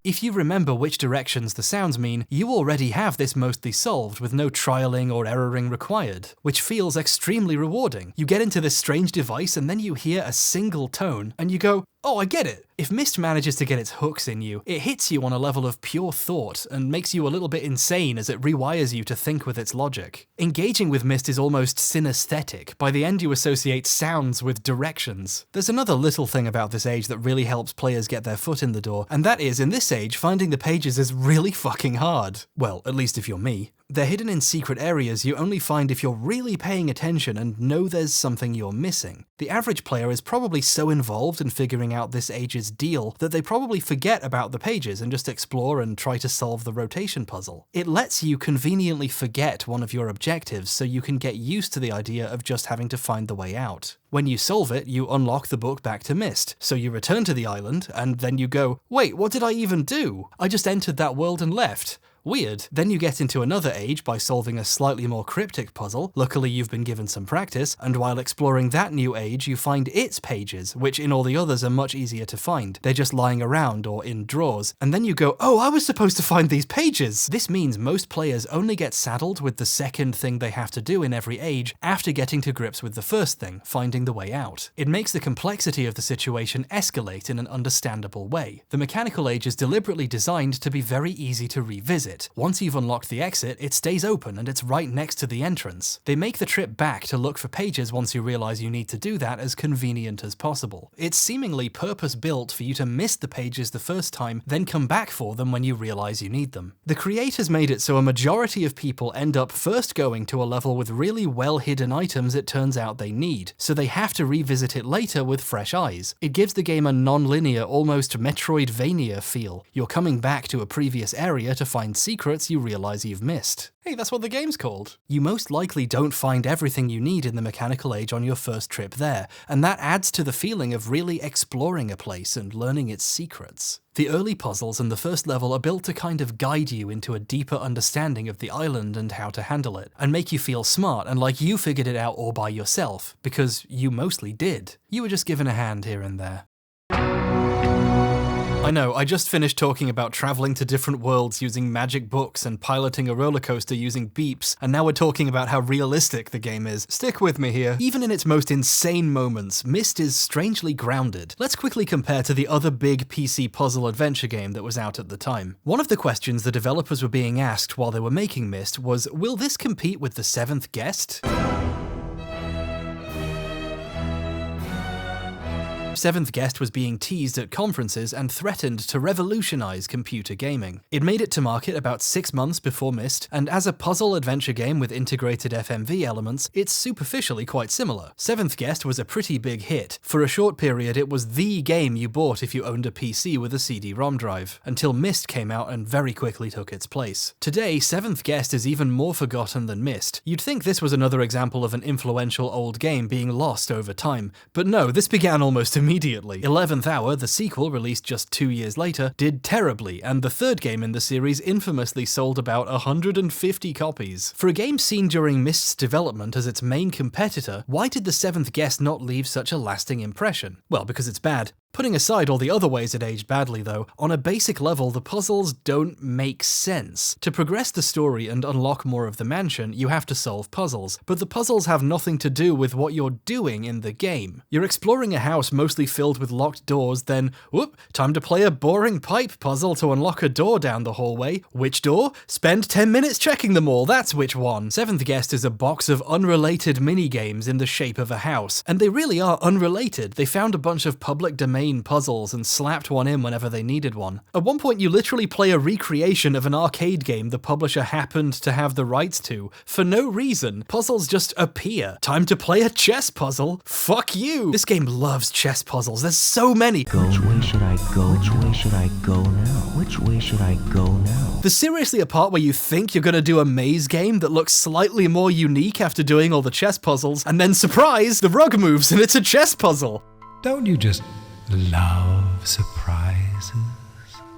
[SPEAKER 1] If you remember which directions the sounds mean, you already have this mostly solved with no trialing or erroring required, which feels extremely rewarding. You get into this strange device and then you hear a single tone and you go, oh, I get it. If Myst manages to get its hooks in you, it hits you on a level of pure thought and makes you a little bit insane as it rewires you to think with its logic. Engaging with Myst is almost synesthetic. By the end you associate sounds with directions. There's another little thing about this age that really helps players get their foot in the door, and that is, in this age, finding the pages is really fucking hard. Well, at least if you're me. They're hidden in secret areas you only find if you're really paying attention and know there's something you're missing. The average player is probably so involved in figuring out this age's deal that they probably forget about the pages and just explore and try to solve the rotation puzzle. It lets you conveniently forget one of your objectives so you can get used to the idea of just having to find the way out. When you solve it, you unlock the book back to Myst, so you return to the island, and then you go, wait, what did I even do? I just entered that world and left. Weird. Then you get into another age by solving a slightly more cryptic puzzle. Luckily you've been given some practice, and while exploring that new age you find its pages, which in all the others are much easier to find. They're just lying around or in drawers. And then you go, oh, I was supposed to find these pages! This means most players only get saddled with the second thing they have to do in every age after getting to grips with the first thing, finding the way out. It makes the complexity of the situation escalate in an understandable way. The mechanical age is deliberately designed to be very easy to revisit. Once you've unlocked the exit, it stays open and it's right next to the entrance. They make the trip back to look for pages once you realize you need to do that as convenient as possible. It's seemingly purpose-built for you to miss the pages the first time, then come back for them when you realize you need them. The creators made it so a majority of people end up first going to a level with really well-hidden items it turns out they need, so they have to revisit it later with fresh eyes. It gives the game a non-linear, almost Metroidvania feel. You're coming back to a previous area to find secrets you realize you've missed. Hey, that's what the game's called. You most likely don't find everything you need in the mechanical age on your first trip there, and that adds to the feeling of really exploring a place and learning its secrets. The early puzzles and the first level are built to kind of guide you into a deeper understanding of the island and how to handle it, and make you feel smart and like you figured it out all by yourself, because you mostly did. You were just given a hand here and there. I know, I just finished talking about traveling to different worlds using magic books and piloting a roller coaster using beeps, and now we're talking about how realistic the game is. Stick with me here. Even in its most insane moments, Myst is strangely grounded. Let's quickly compare to the other big PC puzzle adventure game that was out at the time. One of the questions the developers were being asked while they were making Myst was, will this compete with The Seventh Guest? Seventh Guest was being teased at conferences and threatened to revolutionize computer gaming. It made it to market about 6 months before Myst, and as a puzzle adventure game with integrated FMV elements, it's superficially quite similar. Seventh Guest was a pretty big hit. For a short period, it was the game you bought if you owned a PC with a CD-ROM drive, until Myst came out and very quickly took its place. Today, Seventh Guest is even more forgotten than Myst. You'd think this was another example of an influential old game being lost over time, but no, this began almost immediately. 11th Hour, the sequel released just 2 years later, did terribly, and the third game in the series infamously sold about 150 copies. For a game seen during Myst's development as its main competitor, why did The Seventh Guest not leave such a lasting impression? Well, because it's bad. Putting aside all the other ways it aged badly though, on a basic level the puzzles don't make sense. To progress the story and unlock more of the mansion, you have to solve puzzles, but the puzzles have nothing to do with what you're doing in the game. You're exploring a house mostly filled with locked doors, then, whoop, time to play a boring pipe puzzle to unlock a door down the hallway. Which door? Spend 10 minutes checking them all, that's which one. Seventh Guest is a box of unrelated mini-games in the shape of a house, and they really are unrelated. They found a bunch of public domain puzzles and slapped one in whenever they needed one. At one point you literally play a recreation of an arcade game the publisher happened to have the rights to. For no reason, puzzles just appear. Time to play a chess puzzle? Fuck you! This game loves chess puzzles, there's so many!
[SPEAKER 7] Which way should I go? Which way should I go now? Which way should I go now?
[SPEAKER 1] There's seriously a part where you think you're gonna do a maze game that looks slightly more unique after doing all the chess puzzles, and then surprise, the rug moves and it's a chess puzzle!
[SPEAKER 9] Don't you just love surprises?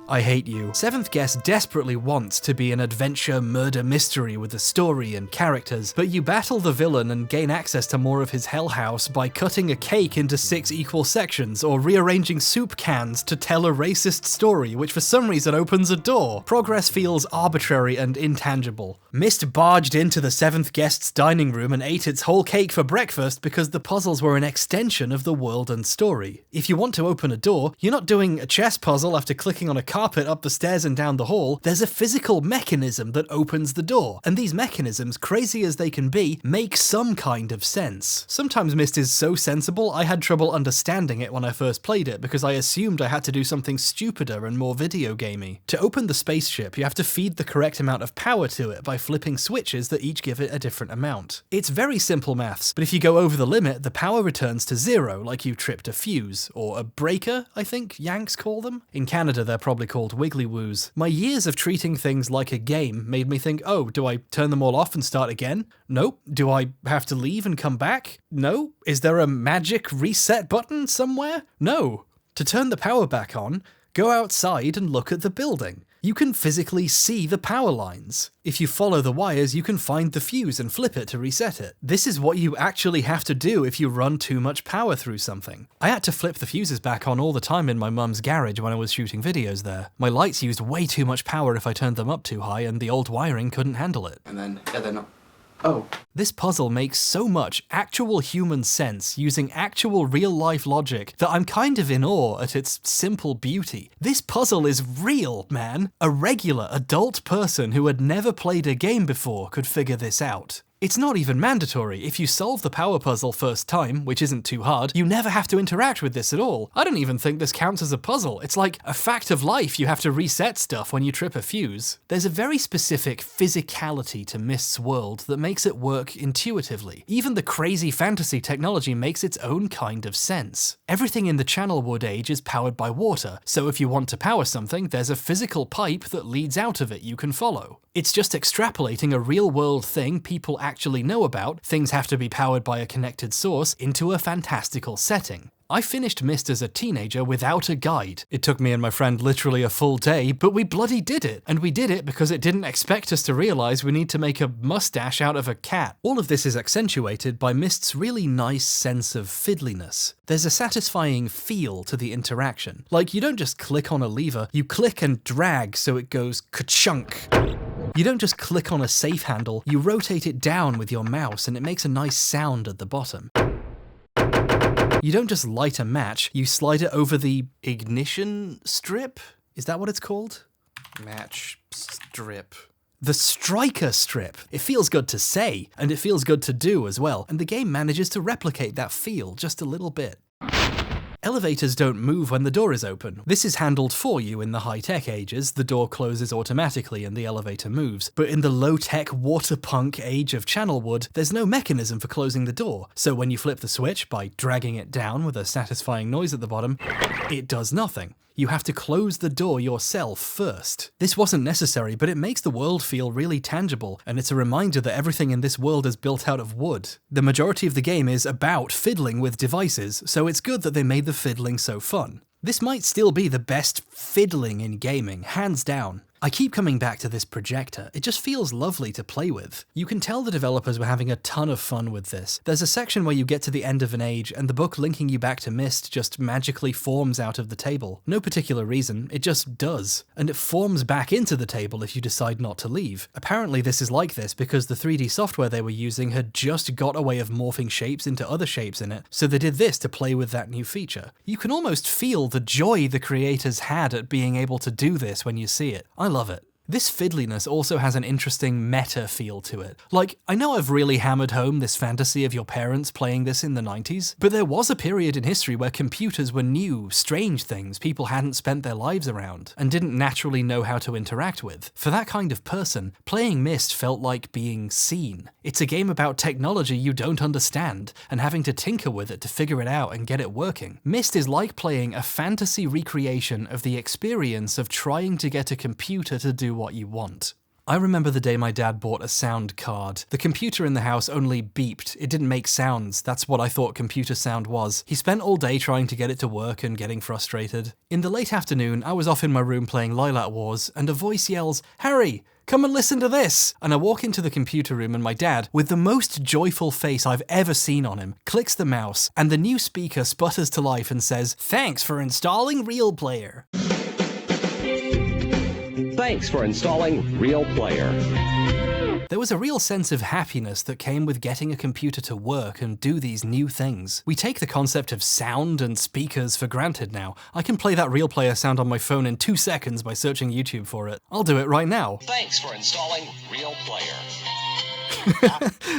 [SPEAKER 1] I hate you. Seventh Guest desperately wants to be an adventure murder mystery with a story and characters, but you battle the villain and gain access to more of his hell house by cutting a cake into 6 equal sections or rearranging soup cans to tell a racist story, which for some reason opens a door. Progress feels arbitrary and intangible. Myst barged into the Seventh Guest's dining room and ate its whole cake for breakfast because the puzzles were an extension of the world and story. If you want to open a door, you're not doing a chess puzzle after clicking on a carpet up the stairs and down the hall. There's a physical mechanism that opens the door, and these mechanisms, crazy as they can be, make some kind of sense. Sometimes Myst is so sensible I had trouble understanding it when I first played it because I assumed I had to do something stupider and more video gamey. To open the spaceship, you have to feed the correct amount of power to it by flipping switches that each give it a different amount. It's very simple maths, but if you go over the limit, the power returns to 0, like you tripped a fuse, or a breaker, I think Yanks call them. In Canada, they're probably called wiggly woos. My years of treating things like a game made me think, oh, do I turn them all off and start again? Nope. Do I have to leave and come back? No. Is there a magic reset button somewhere? No. To turn the power back on, go outside and look at the building. You can physically see the power lines. If you follow the wires, you can find the fuse and flip it to reset it. This is what you actually have to do if you run too much power through something. I had to flip the fuses back on all the time in my mum's garage when I was shooting videos there. My lights used way too much power if I turned them up too high, and the old wiring couldn't handle it.
[SPEAKER 10] And then, oh.
[SPEAKER 1] This puzzle makes so much actual human sense using actual real-life logic that I'm kind of in awe at its simple beauty. This puzzle is real, man. A regular adult person who had never played a game before could figure this out. It's not even mandatory. If you solve the power puzzle first time, which isn't too hard, you never have to interact with this at all. I don't even think this counts as a puzzle. It's like a fact of life. You have to reset stuff when you trip a fuse. There's a very specific physicality to Myst's world that makes it work intuitively. Even the crazy fantasy technology makes its own kind of sense. Everything in the Channelwood age is powered by water, so if you want to power something, there's a physical pipe that leads out of it you can follow. It's just extrapolating a real-world thing people actually know about, things have to be powered by a connected source, into a fantastical setting. I finished Myst as a teenager without a guide. It took me and my friend literally a full day, but we bloody did it. And we did it because it didn't expect us to realize we need to make a mustache out of a cat. All of this is accentuated by Myst's really nice sense of fiddliness. There's a satisfying feel to the interaction. Like, you don't just click on a lever, you click and drag so it goes ka-chunk. You don't just click on a safe handle, you rotate it down with your mouse and it makes a nice sound at the bottom. You don't just light a match, you slide it over the ignition strip? Is that what it's called? Match strip. The striker strip. It feels good to say, and it feels good to do as well, and the game manages to replicate that feel just a little bit. Elevators don't move when the door is open. This is handled for you in the high-tech ages. The door closes automatically and the elevator moves. But in the low-tech water-punk age of Channelwood, there's no mechanism for closing the door. So when you flip the switch by dragging it down with a satisfying noise at the bottom, it does nothing. You have to close the door yourself first. This wasn't necessary, but it makes the world feel really tangible, and it's a reminder that everything in this world is built out of wood. The majority of the game is about fiddling with devices, so it's good that they made the fiddling so fun. This might still be the best fiddling in gaming, hands down. I keep coming back to this projector, it just feels lovely to play with. You can tell the developers were having a ton of fun with this. There's a section where you get to the end of an age and the book linking you back to Myst just magically forms out of the table. No particular reason, it just does. And it forms back into the table if you decide not to leave. Apparently this is like this because the 3D software they were using had just got a way of morphing shapes into other shapes in it, so they did this to play with that new feature. You can almost feel the joy the creators had at being able to do this when you see it. I love it. This fiddliness also has an interesting meta feel to it. Like, I know I've really hammered home this fantasy of your parents playing this in the 90s, but there was a period in history where computers were new, strange things people hadn't spent their lives around, and didn't naturally know how to interact with. For that kind of person, playing Myst felt like being seen. It's a game about technology you don't understand, and having to tinker with it to figure it out and get it working. Myst is like playing a fantasy recreation of the experience of trying to get a computer to do what you want. I remember the day my dad bought a sound card. The computer in the house only beeped. It didn't make sounds. That's what I thought computer sound was. He spent all day trying to get it to work and getting frustrated. In the late afternoon, I was off in my room playing Lilac Wars, and a voice yells, "Harry, come and listen to this!" And I walk into the computer room and my dad, with the most joyful face I've ever seen on him, clicks the mouse, and the new speaker sputters to life and says, "Thanks for installing Real Player."
[SPEAKER 11] Thanks for installing Real Player.
[SPEAKER 1] There was a real sense of happiness that came with getting a computer to work and do these new things. We take the concept of sound and speakers for granted now. I can play that Real Player sound on my phone in 2 seconds by searching YouTube for it. I'll do it right now.
[SPEAKER 11] Thanks for installing Real Player.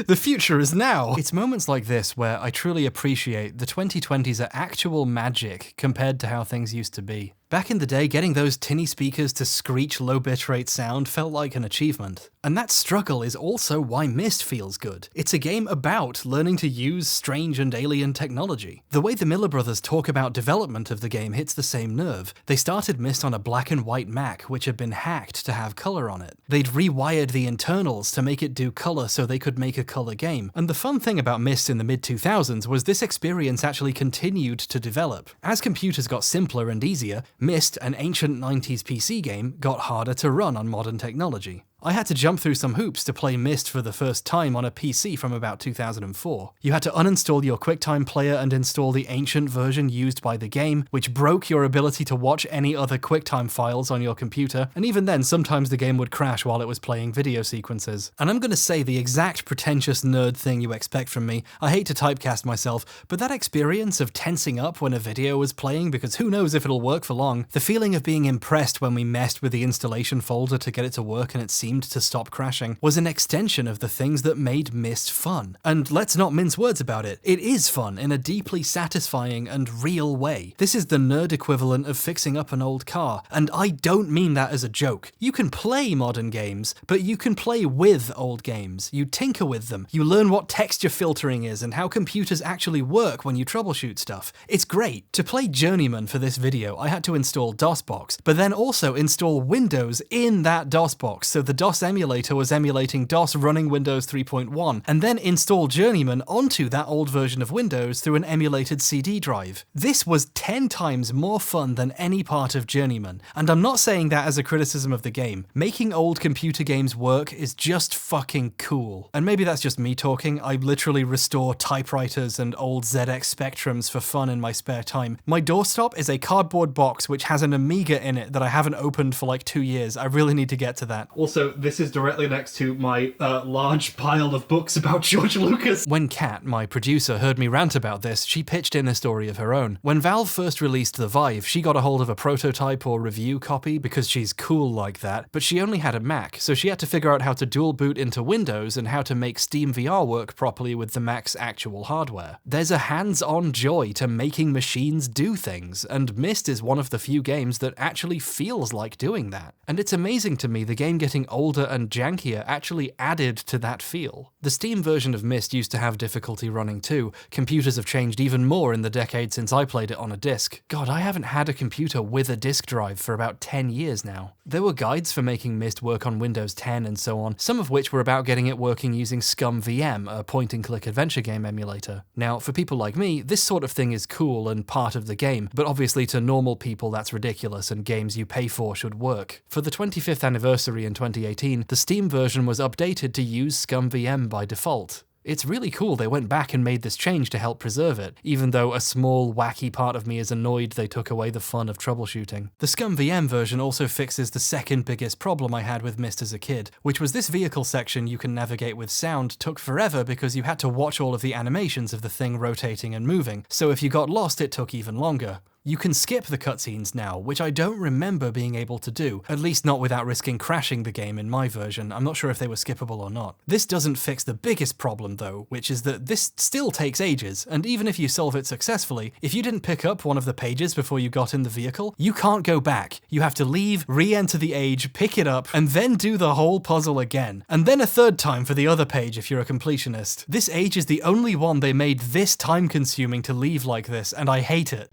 [SPEAKER 1] The future is now. It's moments like this where I truly appreciate the 2020s are actual magic compared to how things used to be. Back in the day, getting those tinny speakers to screech low bitrate sound felt like an achievement. And that struggle is also why Myst feels good. It's a game about learning to use strange and alien technology. The way the Miller brothers talk about development of the game hits the same nerve. They started Myst on a black and white Mac, which had been hacked to have color on it. They'd rewired the internals to make it do color so they could make a color game. And the fun thing about Myst in the mid-2000s was this experience actually continued to develop. As computers got simpler and easier, Myst, an ancient 90s PC game, got harder to run on modern technology. I had to jump through some hoops to play Myst for the first time on a PC from about 2004. You had to uninstall your QuickTime player and install the ancient version used by the game, which broke your ability to watch any other QuickTime files on your computer, and even then sometimes the game would crash while it was playing video sequences. And I'm gonna say the exact pretentious nerd thing you expect from me. I hate to typecast myself, but that experience of tensing up when a video was playing because who knows if it'll work for long, the feeling of being impressed when we messed with the installation folder to get it to work and it seemed to stop crashing, was an extension of the things that made Myst fun. And let's not mince words about it. It is fun in a deeply satisfying and real way. This is the nerd equivalent of fixing up an old car, and I don't mean that as a joke. You can play modern games, but you can play with old games. You tinker with them. You learn what texture filtering is and how computers actually work when you troubleshoot stuff. It's great. To play Journeyman for this video, I had to install DOSBox, but then also install Windows in that DOSBox, so the DOS emulator was emulating DOS running Windows 3.1, and then install Journeyman onto that old version of Windows through an emulated CD drive. This was 10 times more fun than any part of Journeyman, and I'm not saying that as a criticism of the game. Making old computer games work is just fucking cool. And maybe that's just me talking. I literally restore typewriters and old ZX Spectrums for fun in my spare time. My doorstop is a cardboard box which has an Amiga in it that I haven't opened for like 2 years. I really need to get to that. Also, this is directly next to my large pile of books about George Lucas. When Kat, my producer, heard me rant about this, she pitched in a story of her own. When Valve first released the Vive, she got a hold of a prototype or review copy because she's cool like that, but she only had a Mac, so she had to figure out how to dual boot into Windows and how to make Steam VR work properly with the Mac's actual hardware. There's a hands-on joy to making machines do things, and Myst is one of the few games that actually feels like doing that. And it's amazing to me the game getting older and jankier actually added to that feel. The Steam version of Myst used to have difficulty running too. Computers have changed even more in the decade since I played it on a disc. God, I haven't had a computer with a disk drive for about 10 years now. There were guides for making Myst work on Windows 10 and so on, some of which were about getting it working using ScumVM, a point-and-click adventure game emulator. Now, for people like me, this sort of thing is cool and part of the game, but obviously to normal people that's ridiculous and games you pay for should work. For the 25th anniversary in 2018, the Steam version was updated to use ScumVM by default. It's really cool they went back and made this change to help preserve it, even though a small, wacky part of me is annoyed they took away the fun of troubleshooting. The ScumVM version also fixes the second biggest problem I had with Myst as a kid, which was this vehicle section you can navigate with sound took forever because you had to watch all of the animations of the thing rotating and moving, so if you got lost it took even longer. You can skip the cutscenes now, which I don't remember being able to do, at least not without risking crashing the game in my version. I'm not sure if they were skippable or not. This doesn't fix the biggest problem though, which is that this still takes ages, and even if you solve it successfully, if you didn't pick up one of the pages before you got in the vehicle, you can't go back. You have to leave, re-enter the age, pick it up, and then do the whole puzzle again. And then a third time for the other page if you're a completionist. This age is the only one they made this time-consuming to leave like this, and I hate it.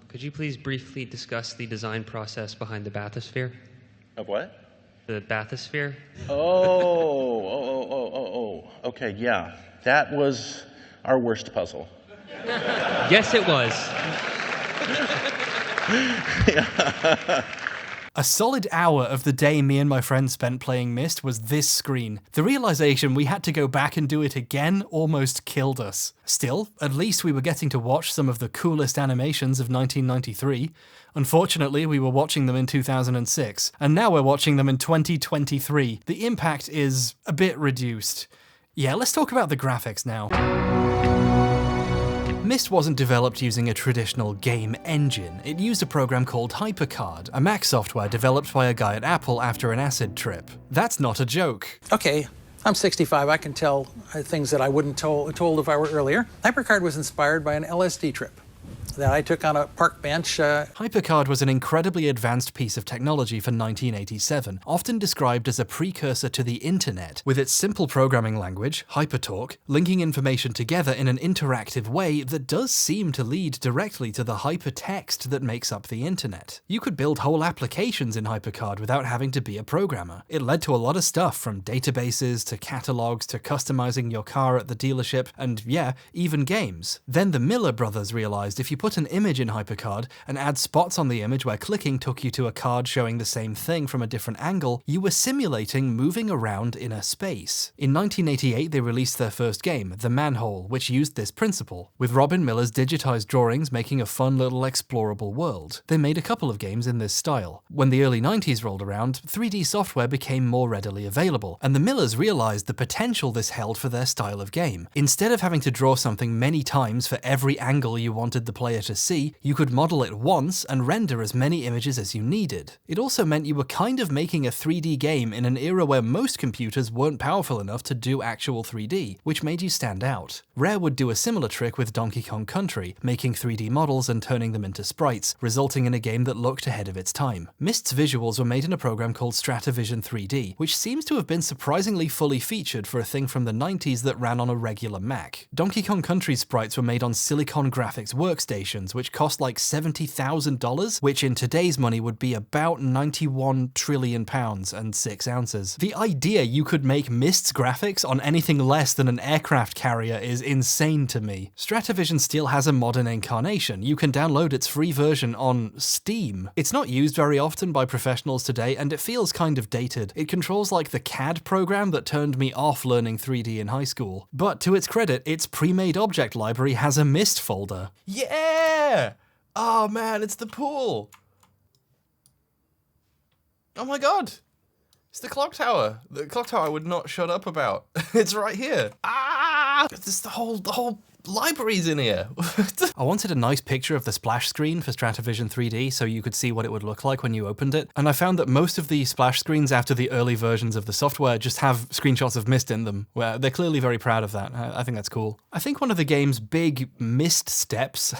[SPEAKER 12] Could you please briefly discuss the design process behind the bathysphere?
[SPEAKER 8] Of what?
[SPEAKER 12] The bathysphere?
[SPEAKER 8] Okay, yeah. That was our worst puzzle.
[SPEAKER 12] Yes, it was.
[SPEAKER 1] A solid hour of the day me and my friends spent playing Myst was this screen. The realization we had to go back and do it again almost killed us. Still, at least we were getting to watch some of the coolest animations of 1993. Unfortunately, we were watching them in 2006, and now we're watching them in 2023. The impact is a bit reduced. Yeah, let's talk about the graphics now. Myst wasn't developed using a traditional game engine. It used a program called HyperCard, a Mac software developed by a guy at Apple after an acid trip. That's not a joke.
[SPEAKER 13] Okay, I'm 65. I can tell things that I wouldn't told if I were earlier. HyperCard was inspired by an LSD trip that I took on a park bench.
[SPEAKER 1] HyperCard was an incredibly advanced piece of technology for 1987, often described as a precursor to the internet, with its simple programming language, HyperTalk, linking information together in an interactive way that does seem to lead directly to the hypertext that makes up the internet. You could build whole applications in HyperCard without having to be a programmer. It led to a lot of stuff, from databases to catalogs to customizing your car at the dealership, and yeah, even games. Then the Miller brothers realized if you put an image in HyperCard and add spots on the image where clicking took you to a card showing the same thing from a different angle, you were simulating moving around in a space. In 1988, they released their first game, The Manhole, which used this principle, with Robin Miller's digitized drawings making a fun little explorable world. They made a couple of games in this style. When the early 90s rolled around, 3D software became more readily available, and the Millers realized the potential this held for their style of game. Instead of having to draw something many times for every angle you wanted the player to see, you could model it once and render as many images as you needed. It also meant you were kind of making a 3D game in an era where most computers weren't powerful enough to do actual 3D, which made you stand out. Rare would do a similar trick with Donkey Kong Country, making 3D models and turning them into sprites, resulting in a game that looked ahead of its time. Myst's visuals were made in a program called Stratavision 3D, which seems to have been surprisingly fully featured for a thing from the 90s that ran on a regular Mac. Donkey Kong Country's sprites were made on Silicon Graphics workstations, which cost like $70,000, which in today's money would be about 91 trillion pounds and 6 ounces. The idea you could make Myst's graphics on anything less than an aircraft carrier is insane to me. Stratavision still has a modern incarnation. You can download its free version on Steam. It's not used very often by professionals today, and it feels kind of dated. It controls like the CAD program that turned me off learning 3D in high school. But to its credit, its pre-made object library has a Myst folder. Yeah! Oh man, it's the pool! Oh my god! It's the clock tower. The clock tower I would not shut up about. It's right here. Ah! This the whole library's in here. I wanted a nice picture of the splash screen for Stratavision 3D so you could see what it would look like when you opened it, and I found that most of the splash screens after the early versions of the software just have screenshots of Myst in them, where they're clearly very proud of that. I think that's cool. I think one of the game's big Myst steps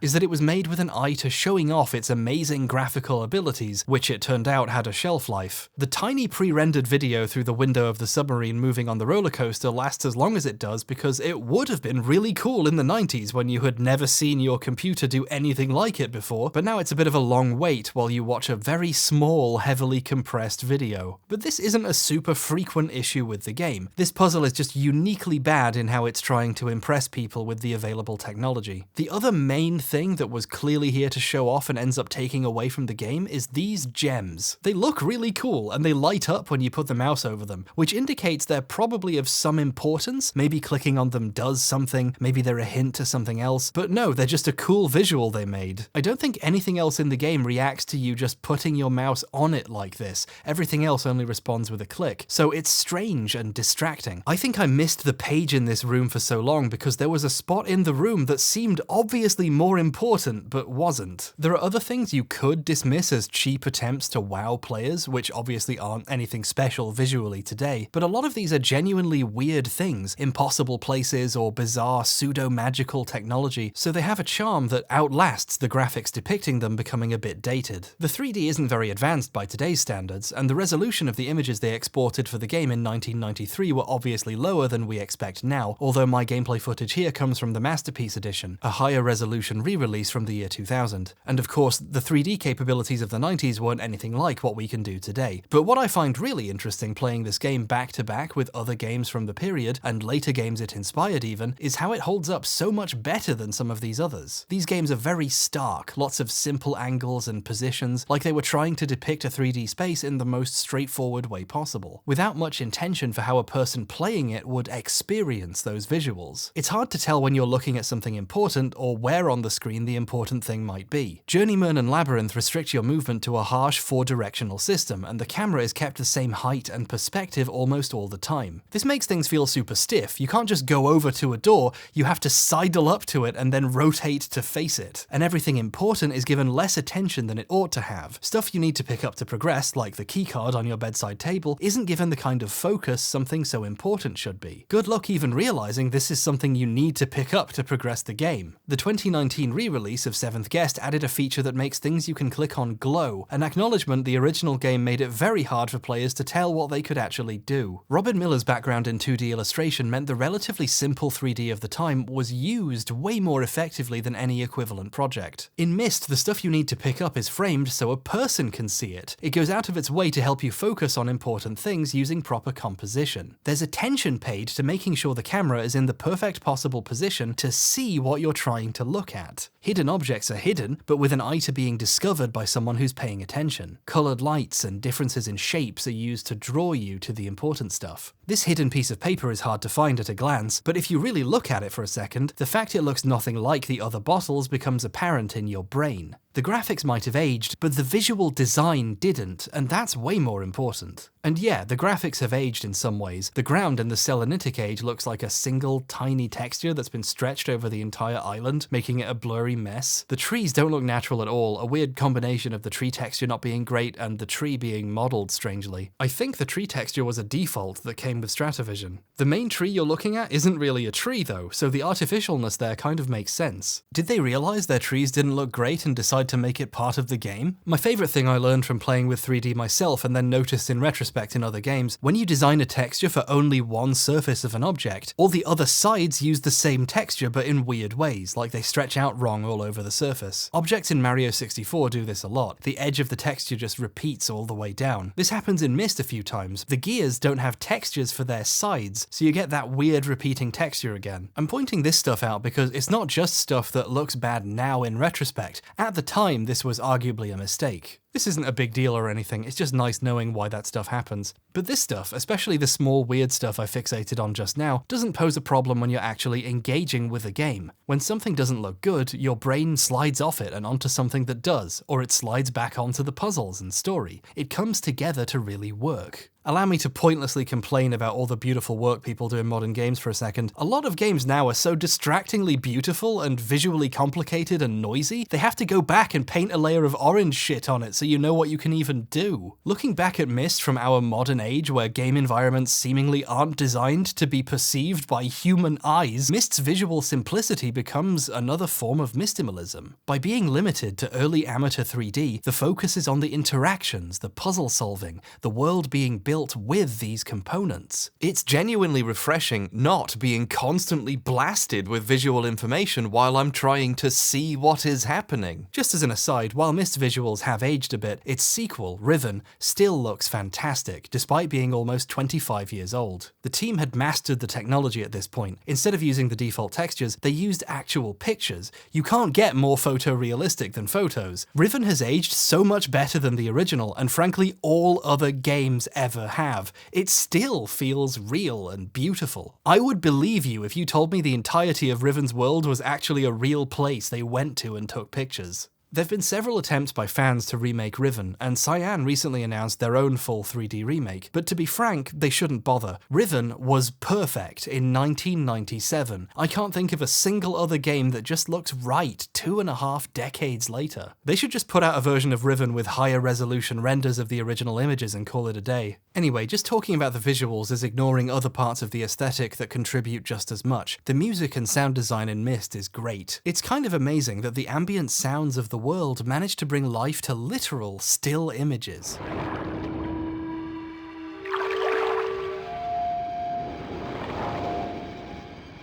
[SPEAKER 1] is that it was made with an eye to showing off its amazing graphical abilities, which it turned out had a shelf life. The tiny pre-rendered video through the window of the submarine moving on the roller coaster lasts as long as it does because it would have been really cool in the 90s when you had never seen your computer do anything like it before, but now it's a bit of a long wait while you watch a very small, heavily compressed video. But this isn't a super frequent issue with the game. This puzzle is just uniquely bad in how it's trying to impress people with the available technology. The other main thing that was clearly here to show off and ends up taking away from the game is these gems. They look really cool and they light up when you put the mouse over them, which indicates they're probably of some importance. Maybe clicking on them does something, maybe they're a hint to something else, but no, they're just a cool visual they made. I don't think anything else in the game reacts to you just putting your mouse on it like this. Everything else only responds with a click, so it's strange and distracting. I think I missed the page in this room for so long because there was a spot in the room that seemed obviously more important, but wasn't. There are other things you could dismiss as cheap attempts to wow players, which obviously aren't anything special visually today, but a lot of these are genuinely weird things, impossible places or bizarre pseudo-magical technology, so they have a charm that outlasts the graphics depicting them becoming a bit dated. The 3D isn't very advanced by today's standards, and the resolution of the images they exported for the game in 1993 were obviously lower than we expect now, although my gameplay footage here comes from the Masterpiece Edition, a higher resolution re-release from the year 2000. And of course, the 3D capabilities of the 90s weren't anything like what we can do today. But what I find really interesting playing this game back to back with other games from the period, and later games it inspired even, is how it holds up so much better than some of these others. These games are very stark, lots of simple angles and positions, like they were trying to depict a 3D space in the most straightforward way possible, without much intention for how a person playing it would experience those visuals. It's hard to tell when you're looking at something important or where on the screen the important thing might be. Journeyman and Labyrinth restrict your movement to a harsh 4-directional system, and the camera is kept the same height and perspective almost all the time. This makes things feel super stiff. You can't just go over to a door, you have to sidle up to it and then rotate to face it. And everything important is given less attention than it ought to have. Stuff you need to pick up to progress, like the keycard on your bedside table, isn't given the kind of focus something so important should be. Good luck even realizing this is something you need to pick up to progress the game. The 2019 re-release of 7th Guest added a feature that makes things you can click on glow, an acknowledgement the original game made it very hard for players to tell what they could actually do. Robin Miller's background in 2D illustration meant the relatively simple 3D of the time was used way more effectively than any equivalent project. In Myst, the stuff you need to pick up is framed so a person can see it. It goes out of its way to help you focus on important things using proper composition. There's attention paid to making sure the camera is in the perfect possible position to see what you're trying to look at. Hidden objects are hidden, but with an eye to being discovered by someone who's paying attention. Colored lights and differences in shapes are used to draw you to the important stuff. This hidden piece of paper is hard to find at a glance, but if you really look at it for a second, the fact it looks nothing like the other bottles becomes apparent in your brain. The graphics might have aged, but the visual design didn't, and that's way more important. And yeah, the graphics have aged in some ways. The ground in the Selenitic age looks like a single tiny texture that's been stretched over the entire island, making it a blurry mess. The trees don't look natural at all, a weird combination of the tree texture not being great and the tree being modelled strangely. I think the tree texture was a default that came with Stratovision. The main tree you're looking at isn't really a tree though, so the artificialness there kind of makes sense. Did they realise their trees didn't look great and decide to make it part of the game? My favourite thing I learned from playing with 3D myself and then noticed in retrospect in other games, when you design a texture for only one surface of an object, all the other sides use the same texture but in weird ways, like they stretch out wrong all over the surface. Objects in Mario 64 do this a lot. The edge of the texture just repeats all the way down. This happens in Myst a few times. The gears don't have textures for their sides, so you get that weird repeating texture again. I'm pointing this stuff out because it's not just stuff that looks bad now in retrospect. At the time, this was arguably a mistake. This isn't a big deal or anything, it's just nice knowing why that stuff happens. But this stuff, especially the small weird stuff I fixated on just now, doesn't pose a problem when you're actually engaging with a game. When something doesn't look good, your brain slides off it and onto something that does, or it slides back onto the puzzles and story. It comes together to really work. Allow me to pointlessly complain about all the beautiful work people do in modern games for a second. A lot of games now are so distractingly beautiful and visually complicated and noisy, they have to go back and paint a layer of orange shit on it so you know what you can even do. Looking back at Myst from our modern age where game environments seemingly aren't designed to be perceived by human eyes, Myst's visual simplicity becomes another form of Mystimalism. By being limited to early amateur 3D, the focus is on the interactions, the puzzle solving, the world being built with these components. It's genuinely refreshing not being constantly blasted with visual information while I'm trying to see what is happening. Just as an aside, while Myst visuals have aged a bit, its sequel, Riven, still looks fantastic, despite being almost 25 years old. The team had mastered the technology at this point. Instead of using the default textures, they used actual pictures. You can't get more photorealistic than photos. Riven has aged so much better than the original, and frankly all other games ever have. It still feels real and beautiful. I would believe you if you told me the entirety of Riven's world was actually a real place they went to and took pictures. There have been several attempts by fans to remake Riven, and Cyan recently announced their own full 3D remake, but to be frank, they shouldn't bother. Riven was perfect in 1997. I can't think of a single other game that just looks right 2.5 decades later. They should just put out a version of Riven with higher resolution renders of the original images and call it a day. Anyway, just talking about the visuals is ignoring other parts of the aesthetic that contribute just as much. The music and sound design in Myst is great. It's kind of amazing that the ambient sounds of the world managed to bring life to literal still images.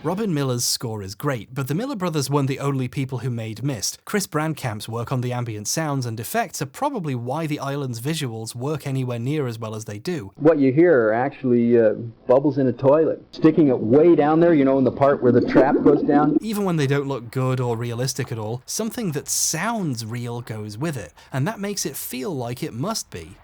[SPEAKER 1] Robin Miller's score is great, but the Miller brothers weren't the only people who made Myst. Chris Brandkamp's work on the ambient sounds and effects are probably why the island's visuals work anywhere near as well as they do.
[SPEAKER 14] What you hear are actually bubbles in a toilet, sticking it way down there, you know, in the part where the trap goes down.
[SPEAKER 1] Even when they don't look good or realistic at all, something that sounds real goes with it, and that makes it feel like it must be.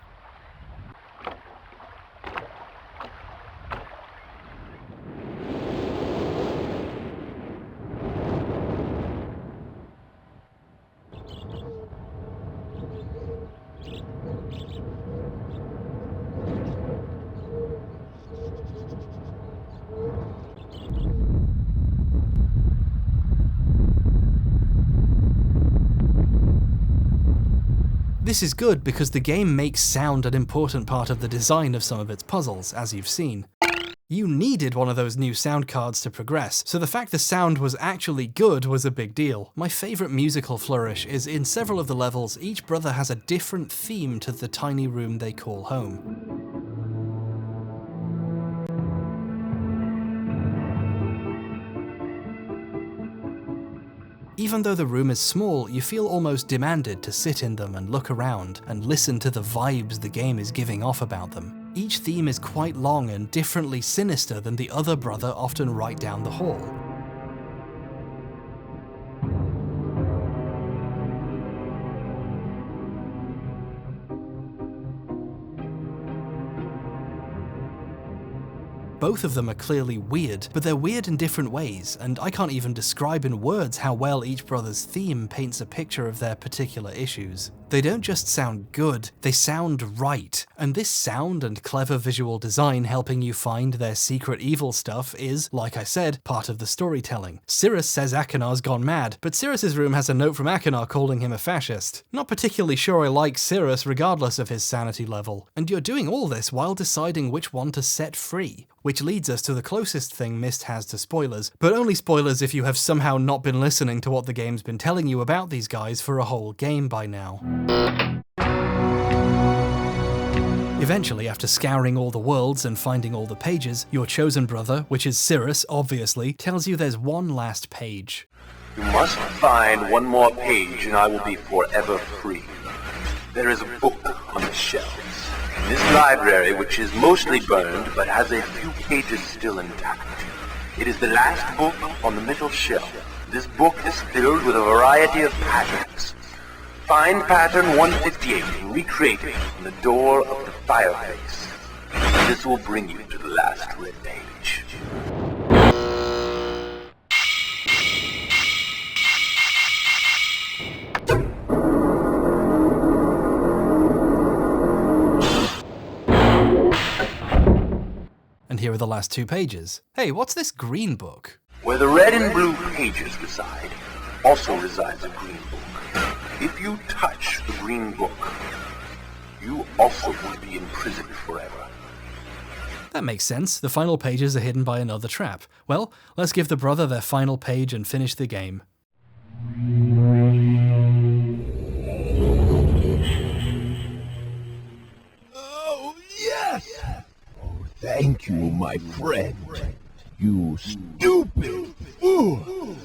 [SPEAKER 1] This is good because the game makes sound an important part of the design of some of its puzzles, as you've seen. You needed one of those new sound cards to progress, so the fact the sound was actually good was a big deal. My favourite musical flourish is in several of the levels, each brother has a different theme to the tiny room they call home. Even though the room is small, you feel almost demanded to sit in them and look around and listen to the vibes the game is giving off about them. Each theme is quite long and differently sinister than the other brother often right down the hall. Both of them are clearly weird, but they're weird in different ways, and I can't even describe in words how well each brother's theme paints a picture of their particular issues. They don't just sound good, they sound right, and this sound and clever visual design helping you find their secret evil stuff is, like I said, part of the storytelling. Cirrus says Achenar's gone mad, but Cirrus's room has a note from Achenar calling him a fascist. Not particularly sure I like Cirrus regardless of his sanity level, and you're doing all this while deciding which one to set free. Which leads us to the closest thing Myst has to spoilers, but only spoilers if you have somehow not been listening to what the game's been telling you about these guys for a whole game by now. Eventually, after scouring all the worlds and finding all the pages, your chosen brother, which is Cirrus, obviously, tells you there's one last page.
[SPEAKER 5] You must find one more page and I will be forever free. There is a book on the shelves. In this library, which is mostly burned but has a few pages still intact. It is the last book on the middle shelf. This book is filled with a variety of patterns. Find pattern 158 and recreate it on the door of the fireplace. This will bring you to the last red page.
[SPEAKER 1] And here are the last 2 pages. Hey, what's this green book?
[SPEAKER 5] Where the red and blue pages reside, also resides a green book. If you touch the green book, you also will be imprisoned forever.
[SPEAKER 1] That makes sense. The final pages are hidden by another trap. Well, let's give the brother their final page and finish the game.
[SPEAKER 2] Oh, yes! Thank you, my friend. You stupid fool!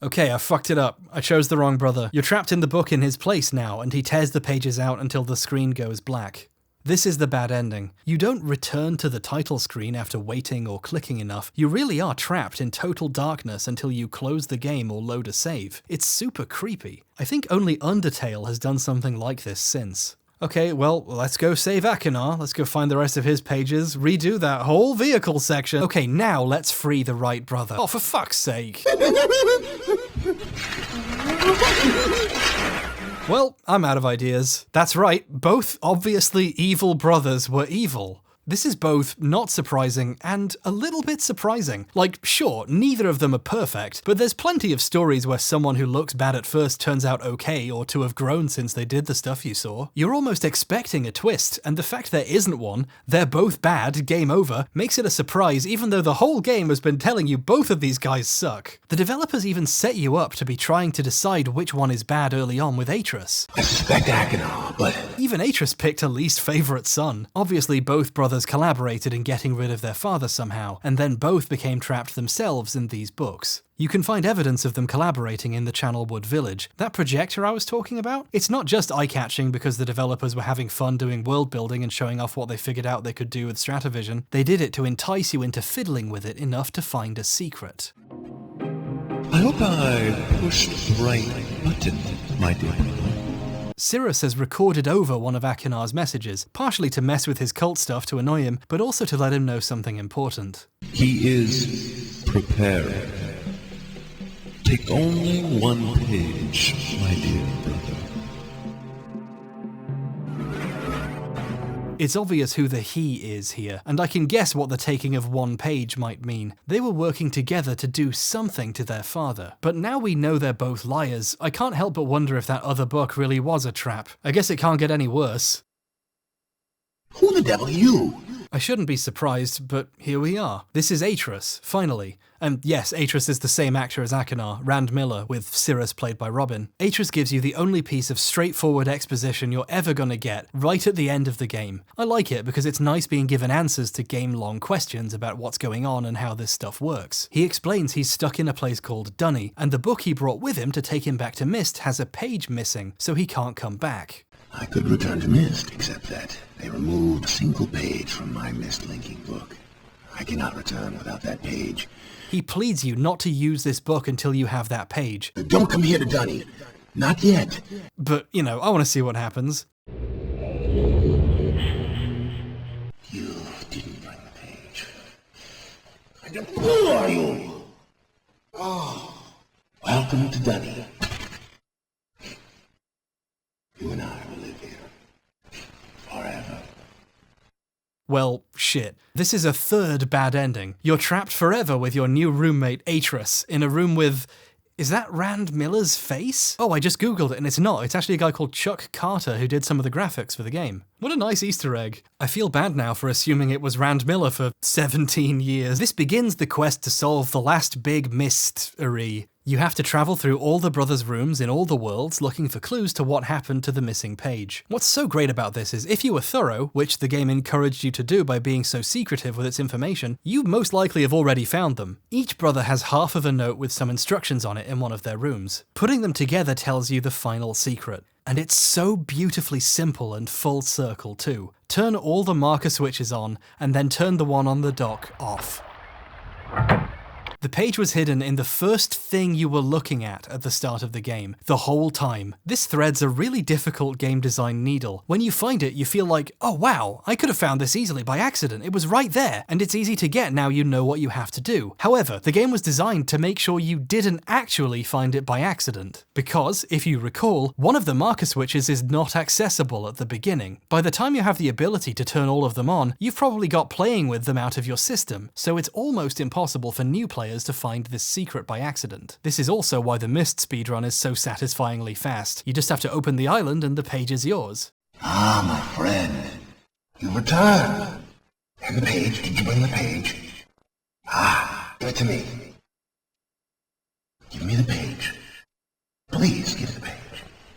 [SPEAKER 1] Okay, I fucked it up. I chose the wrong brother. You're trapped in the book in his place now, and he tears the pages out until the screen goes black. This is the bad ending. You don't return to the title screen after waiting or clicking enough. You really are trapped in total darkness until you close the game or load a save. It's super creepy. I think only Undertale has done something like this since. Okay, well, let's go save Achenar, let's go find the rest of his pages, redo that whole vehicle section. Okay, now let's free the right brother. Oh, for fuck's sake. Well, I'm out of ideas. That's right, both obviously evil brothers were evil. This is both not surprising and a little bit surprising. Like, sure, neither of them are perfect, but there's plenty of stories where someone who looks bad at first turns out okay or to have grown since they did the stuff you saw. You're almost expecting a twist, and the fact there isn't one, they're both bad, game over, makes it a surprise even though the whole game has been telling you both of these guys suck. The developers even set you up to be trying to decide which one is bad early on with Atreus.
[SPEAKER 2] I suspect Achenar, but...
[SPEAKER 1] Even Atreus picked a least favourite son. Obviously both brothers collaborated in getting rid of their father somehow, and then both became trapped themselves in these books. You can find evidence of them collaborating in the Channelwood village. That projector I was talking about? It's not just eye-catching because the developers were having fun doing world building and showing off what they figured out they could do with Stratavision. They did it to entice you into fiddling with it enough to find a secret.
[SPEAKER 15] I hope I pushed the right button, my dear.
[SPEAKER 1] Cirrus has recorded over one of Achenar's messages, partially to mess with his cult stuff to annoy him, but also to let him know something important.
[SPEAKER 15] He is preparing. Take only one page, my dear brother.
[SPEAKER 1] It's obvious who the he is here, and I can guess what the taking of one page might mean. They were working together to do something to their father. But now we know they're both liars, I can't help but wonder if that other book really was a trap. I guess it can't get any worse.
[SPEAKER 2] Who the devil are you?
[SPEAKER 1] I shouldn't be surprised, but here we are. This is Atris, finally. And yes, Atris is the same actor as Akinar, Rand Miller, with Cirrus played by Robin. Atris gives you the only piece of straightforward exposition you're ever gonna get right at the end of the game. I like it because it's nice being given answers to game-long questions about what's going on and how this stuff works. He explains he's stuck in a place called Dunny, and the book he brought with him to take him back to Myst has a page missing, so he can't come back.
[SPEAKER 2] I could return to Myst, except that they removed a single page from my Myst linking book. I cannot return without that page.
[SPEAKER 1] He pleads you not to use this book until you have that page.
[SPEAKER 2] Don't come here to Dunny. Not yet.
[SPEAKER 1] But, you know, I want to see what happens.
[SPEAKER 2] You didn't bring the page. Who are you? Oh, welcome to Dunny. You and I will live here forever.
[SPEAKER 1] Well, shit. This is a third bad ending. You're trapped forever with your new roommate, Atris, in a room with... Is that Rand Miller's face? Oh, I just googled it and it's not. It's actually a guy called Chuck Carter who did some of the graphics for the game. What a nice Easter egg. I feel bad now for assuming it was Rand Miller for 17 years. This begins the quest to solve the last big mystery. You have to travel through all the brothers' rooms in all the worlds looking for clues to what happened to the missing page. What's so great about this is if you were thorough, which the game encouraged you to do by being so secretive with its information, you most likely have already found them. Each brother has half of a note with some instructions on it in one of their rooms. Putting them together tells you the final secret. And it's so beautifully simple and full circle too. Turn all the marker switches on, and then turn the one on the dock off. The page was hidden in the first thing you were looking at the start of the game, the whole time. This thread's a really difficult game design needle. When you find it, you feel like, oh wow, I could have found this easily by accident. It was right there, and it's easy to get now you know what you have to do. However, the game was designed to make sure you didn't actually find it by accident. Because, if you recall, one of the marker switches is not accessible at the beginning. By the time you have the ability to turn all of them on, you've probably got playing with them out of your system, so it's almost impossible for new players to find this secret by accident. This is also why the Myst speedrun is so satisfyingly fast. You just have to open the island and the page is yours.
[SPEAKER 2] Ah, my friend. You returned. And the page, did you bring the page? Ah, give it to me. Give me the page. Please give the page.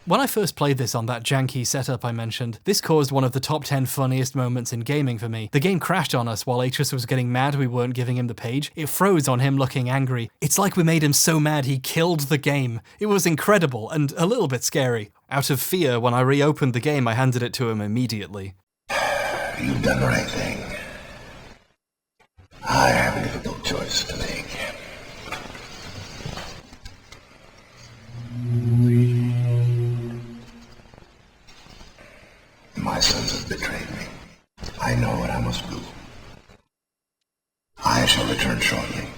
[SPEAKER 1] When I first played this on that janky setup I mentioned, this caused one of the top 10 funniest moments in gaming for me. The game crashed on us while Atris was getting mad we weren't giving him the page. It froze on him looking angry. It's like we made him so mad he killed the game. It was incredible and a little bit scary. Out of fear, when I reopened the game, I handed it to him immediately.
[SPEAKER 2] You've done the right thing. I have a difficult choice to make. My sons have betrayed me. I know what I must do. I shall return shortly.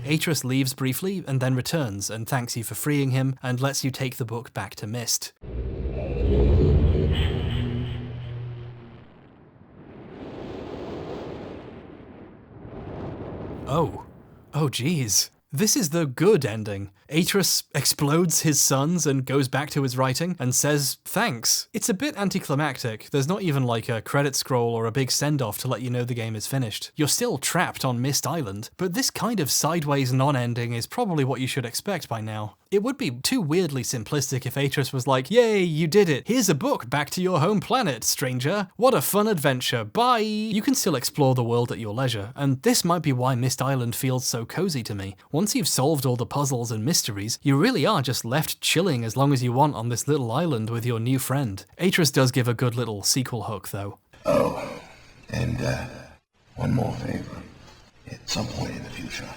[SPEAKER 1] Atris leaves briefly and then returns and thanks you for freeing him and lets you take the book back to Myst. Oh geez. This is the good ending. Atris explodes his sons and goes back to his writing and says thanks. It's a bit anticlimactic. There's not even like a credit scroll or a big send-off to let you know the game is finished. You're still trapped on Myst Island, but this kind of sideways non-ending is probably what you should expect by now. It would be too weirdly simplistic if Atris was like, yay, you did it. Here's a book back to your home planet, stranger. What a fun adventure. Bye. You can still explore the world at your leisure, and this might be why Myst Island feels so cozy to me. Once you've solved all the puzzles and mysteries, you really are just left chilling as long as you want on this little island with your new friend. Atris does give a good little sequel hook, though.
[SPEAKER 2] Oh, and one more favor. At some point in the future,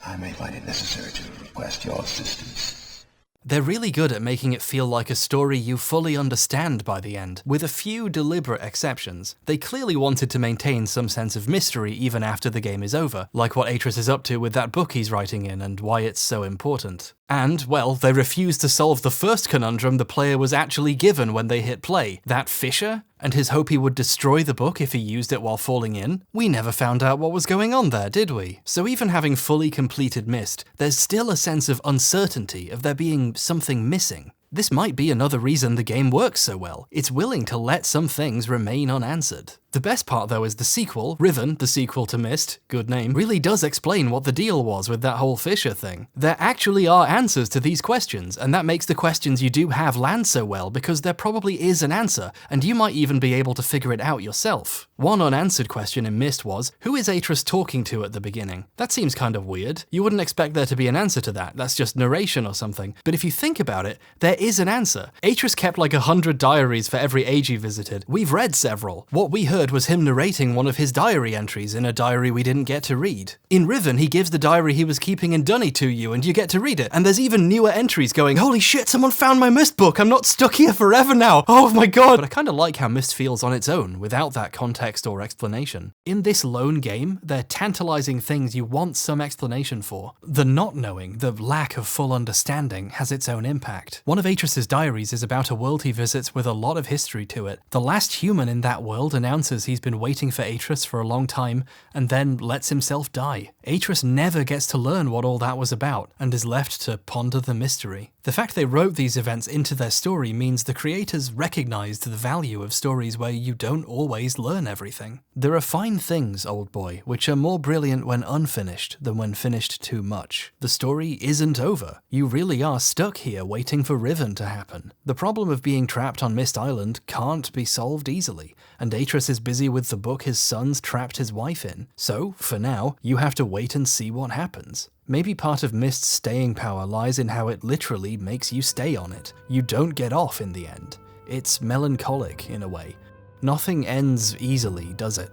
[SPEAKER 2] I may find it necessary to request your assistance.
[SPEAKER 1] They're really good at making it feel like a story you fully understand by the end, with a few deliberate exceptions. They clearly wanted to maintain some sense of mystery even after the game is over, like what Atris is up to with that book he's writing in and why it's so important. And, well, they refused to solve the first conundrum the player was actually given when they hit play. That Fisher? And his hope he would destroy the book if he used it while falling in? We never found out what was going on there, did we? So even having fully completed Myst, there's still a sense of uncertainty, of there being something missing. This might be another reason the game works so well. It's willing to let some things remain unanswered. The best part though is the sequel, Riven, the sequel to Myst, good name, really does explain what the deal was with that whole Fisher thing. There actually are answers to these questions, and that makes the questions you do have land so well because there probably is an answer, and you might even be able to figure it out yourself. One unanswered question in Myst was, who is Atreus talking to at the beginning? That seems kind of weird. You wouldn't expect there to be an answer to that, that's just narration or something. But if you think about it, there is an answer. Atreus kept like 100 diaries for every age he visited. We've read several. What we heard was him narrating one of his diary entries in a diary we didn't get to read. In Riven, he gives the diary he was keeping in Dunny to you and you get to read it. And there's even newer entries going, holy shit, someone found my Myst book, I'm not stuck here forever now, oh my god. But I kinda like how Myst feels on its own, without that context or explanation. In this lone game, they're tantalizing things you want some explanation for. The not knowing, the lack of full understanding, has its own impact. One of Atreus' diaries is about a world he visits with a lot of history to it. The last human in that world announces he's been waiting for Atreus for a long time, and then lets himself die. Atreus never gets to learn what all that was about, and is left to ponder the mystery. The fact they wrote these events into their story means the creators recognized the value of stories where you don't always learn everything. There are fine things, old boy, which are more brilliant when unfinished than when finished too much. The story isn't over. You really are stuck here waiting for Riven to happen. The problem of being trapped on Myst Island can't be solved easily, and Atreus is busy with the book his sons trapped his wife in. So, for now, you have to wait and see what happens. Maybe part of Myst's staying power lies in how it literally makes you stay on it. You don't get off in the end. It's melancholic, in a way. Nothing ends easily, does it?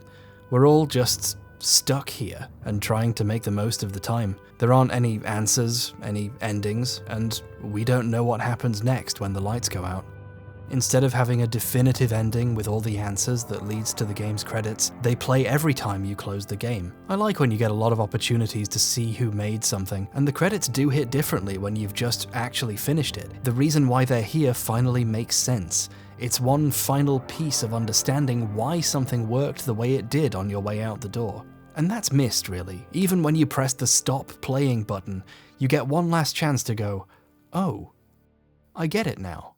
[SPEAKER 1] We're all just stuck here and trying to make the most of the time. There aren't any answers, any endings, and we don't know what happens next when the lights go out. Instead of having a definitive ending with all the answers that leads to the game's credits, they play every time you close the game. I like when you get a lot of opportunities to see who made something, and the credits do hit differently when you've just actually finished it. The reason why they're here finally makes sense. It's one final piece of understanding why something worked the way it did on your way out the door. And that's Myst, really. Even when you press the stop playing button, you get one last chance to go, oh, I get it now.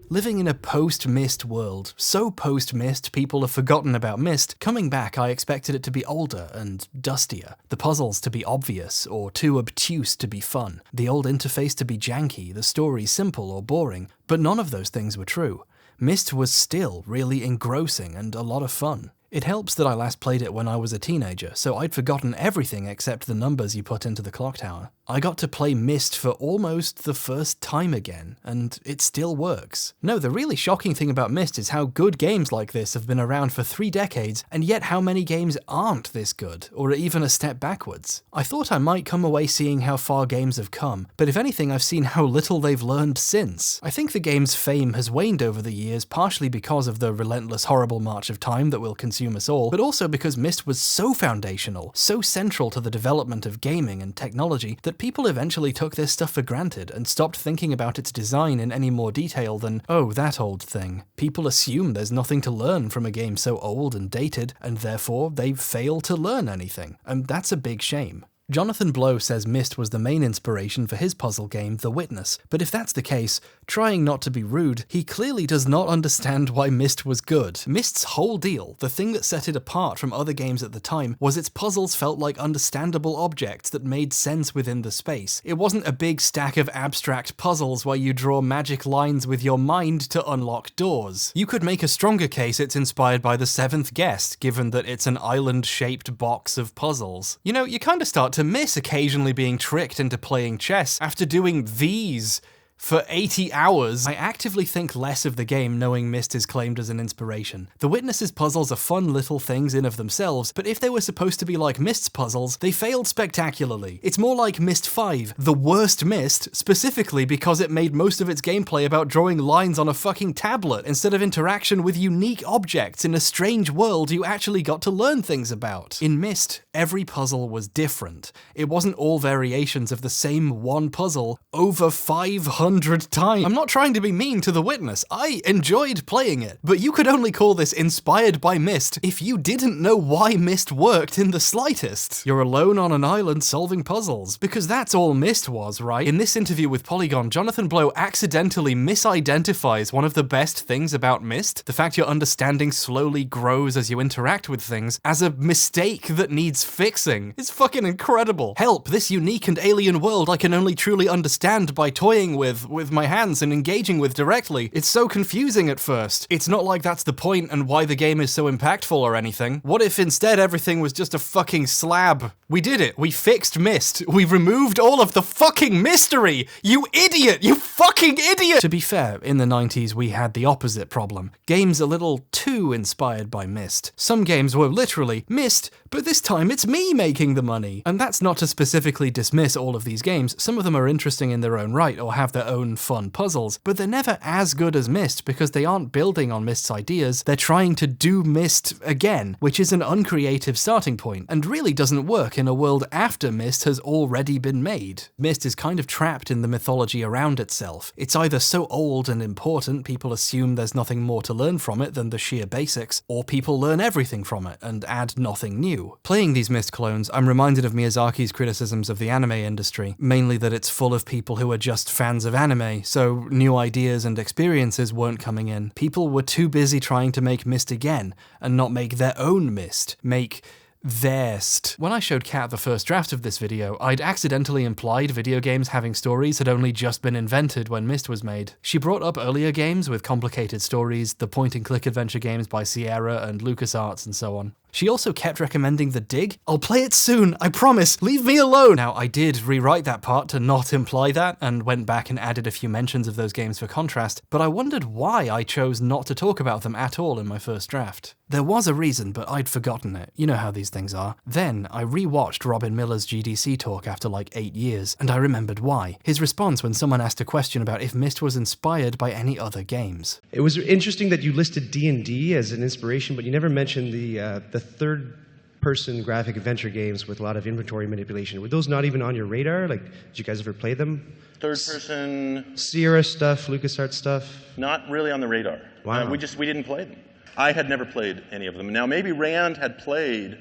[SPEAKER 1] Living in a post-Myst world, so post-Myst people have forgotten about Myst, coming back I expected it to be older and dustier, the puzzles to be obvious or too obtuse to be fun, the old interface to be janky, the story simple or boring, but none of those things were true. Myst was still really engrossing and a lot of fun. It helps that I last played it when I was a teenager, so I'd forgotten everything except the numbers you put into the clock tower. I got to play Myst for almost the first time again, and it still works. No, the really shocking thing about Myst is how good games like this have been around for 3 decades, and yet how many games aren't this good, or even a step backwards. I thought I might come away seeing how far games have come, but if anything I've seen how little they've learned since. I think the game's fame has waned over the years, partially because of the relentless horrible march of time that will consume us all, but also because Myst was so foundational, so central to the development of gaming and technology, that people eventually took this stuff for granted and stopped thinking about its design in any more detail than, oh, that old thing. People assume there's nothing to learn from a game so old and dated, and therefore they fail to learn anything, and that's a big shame. Jonathan Blow says Myst was the main inspiration for his puzzle game, The Witness, but if that's the case, trying not to be rude, he clearly does not understand why Myst was good. Myst's whole deal, the thing that set it apart from other games at the time, was its puzzles felt like understandable objects that made sense within the space. It wasn't a big stack of abstract puzzles where you draw magic lines with your mind to unlock doors. You could make a stronger case it's inspired by The Seventh Guest, given that it's an island-shaped box of puzzles. You know, you kinda start to miss occasionally being tricked into playing chess after doing these for 80 hours. I actively think less of the game knowing Myst is claimed as an inspiration. The Witness's puzzles are fun little things in of themselves, but if they were supposed to be like Myst's puzzles, they failed spectacularly. It's more like Myst 5, the worst Myst, specifically because it made most of its gameplay about drawing lines on a fucking tablet instead of interaction with unique objects in a strange world you actually got to learn things about. In Myst, every puzzle was different. It wasn't all variations of the same one puzzle over 500 100 times. I'm not trying to be mean to The Witness. I enjoyed playing it, but you could only call this inspired by Myst if you didn't know why Myst worked in the slightest. You're alone on an island solving puzzles, because that's all Myst was, right? In this interview with Polygon, Jonathan Blow accidentally misidentifies one of the best things about Myst, the fact your understanding slowly grows as you interact with things, as a mistake that needs fixing. It's fucking incredible. Help, this unique and alien world I can only truly understand by toying with my hands and engaging with directly. It's so confusing at first. It's not like that's the point and why the game is so impactful or anything. What if instead everything was just a fucking slab? We did it. We fixed Myst. We removed all of the fucking mystery. You idiot! You fucking idiot! To be fair, in the 90s we had the opposite problem. Games a little too inspired by Myst. Some games were literally Myst, but this time it's me making the money. And that's not to specifically dismiss all of these games. Some of them are interesting in their own right or have their own fun puzzles, but they're never as good as Myst because they aren't building on Myst's ideas. They're trying to do Myst again, which is an uncreative starting point and really doesn't work in a world after Myst has already been made. Myst is kind of trapped in the mythology around itself. It's either so old and important people assume there's nothing more to learn from it than the sheer basics, or people learn everything from it and add nothing new. Playing these Myst clones, I'm reminded of Miyazaki's criticisms of the anime industry, mainly that it's full of people who are just fans of anime, so new ideas and experiences weren't coming in. People were too busy trying to make Myst again, and not make their own Myst. Make theirst. When I showed Kat the first draft of this video, I'd accidentally implied video games having stories had only just been invented when Myst was made. She brought up earlier games with complicated stories, the point-and-click adventure games by Sierra and LucasArts and so on. She also kept recommending The Dig. I'll play it soon, I promise, leave me alone! Now, I did rewrite that part to not imply that, and went back and added a few mentions of those games for contrast, but I wondered why I chose not to talk about them at all in my first draft. There was a reason, but I'd forgotten it. You know how these things are. Then, I rewatched Robin Miller's GDC talk after like 8 years, and I remembered why. His response when someone asked a question about if Myst was inspired by any other games.
[SPEAKER 16] It was interesting that you listed D&D as an inspiration, but you never mentioned the third-person graphic adventure games with a lot of inventory manipulation. Were those not even on your radar? Like, did you guys ever play them?
[SPEAKER 8] Third-person...
[SPEAKER 16] Sierra stuff, LucasArts stuff?
[SPEAKER 8] Not really on the radar.
[SPEAKER 16] Wow.
[SPEAKER 8] We didn't play them. I had never played any of them. Now, maybe Rand had played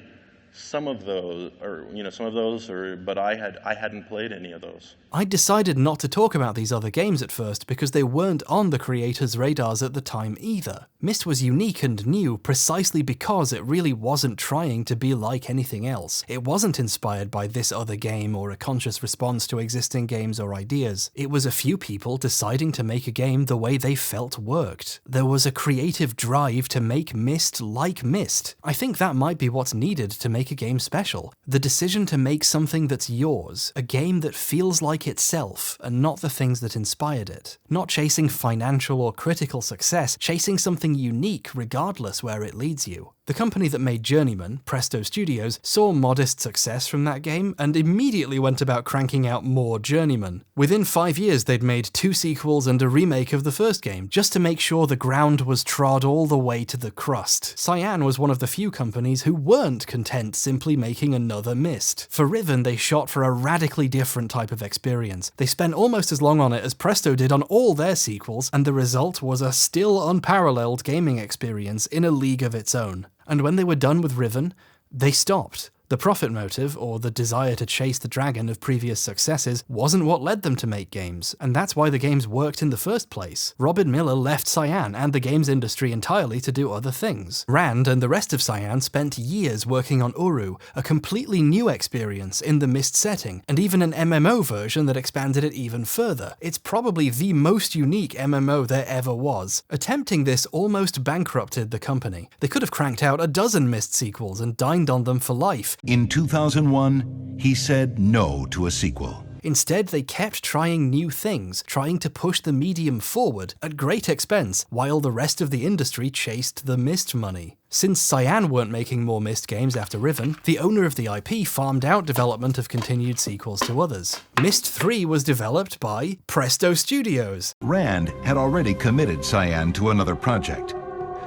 [SPEAKER 8] some of those, but I hadn't played any of those.
[SPEAKER 1] I decided not to talk about these other games at first because they weren't on the creators' radars at the time either. Myst was unique and new precisely because it really wasn't trying to be like anything else. It wasn't inspired by this other game or a conscious response to existing games or ideas. It was a few people deciding to make a game the way they felt worked. There was a creative drive to make Myst like Myst. I think that might be what's needed to make a game special. The decision to make something that's yours, a game that feels like itself and not the things that inspired it. Not chasing financial or critical success, chasing something unique regardless where it leads you. The company that made Journeyman, Presto Studios, saw modest success from that game and immediately went about cranking out more Journeyman. Within 5 years they'd made 2 sequels and a remake of the first game, just to make sure the ground was trod all the way to the crust. Cyan was one of the few companies who weren't content simply making another Myst. For Riven they shot for a radically different type of experience. They spent almost as long on it as Presto did on all their sequels, and the result was a still unparalleled gaming experience in a league of its own. And when they were done with Riven, they stopped. The profit motive, or the desire to chase the dragon of previous successes, wasn't what led them to make games, and that's why the games worked in the first place. Robin Miller left Cyan and the games industry entirely to do other things. Rand and the rest of Cyan spent years working on Uru, a completely new experience in the Myst setting, and even an MMO version that expanded it even further. It's probably the most unique MMO there ever was. Attempting this almost bankrupted the company. They could have cranked out a dozen Myst sequels and dined on them for life.
[SPEAKER 17] In 2001, he said no to a sequel.
[SPEAKER 1] Instead, they kept trying new things, trying to push the medium forward at great expense, while the rest of the industry chased the Myst money. Since Cyan weren't making more Myst games after Riven, the owner of the IP farmed out development of continued sequels to others. Myst 3 was developed by Presto Studios.
[SPEAKER 17] Rand had already committed Cyan to another project,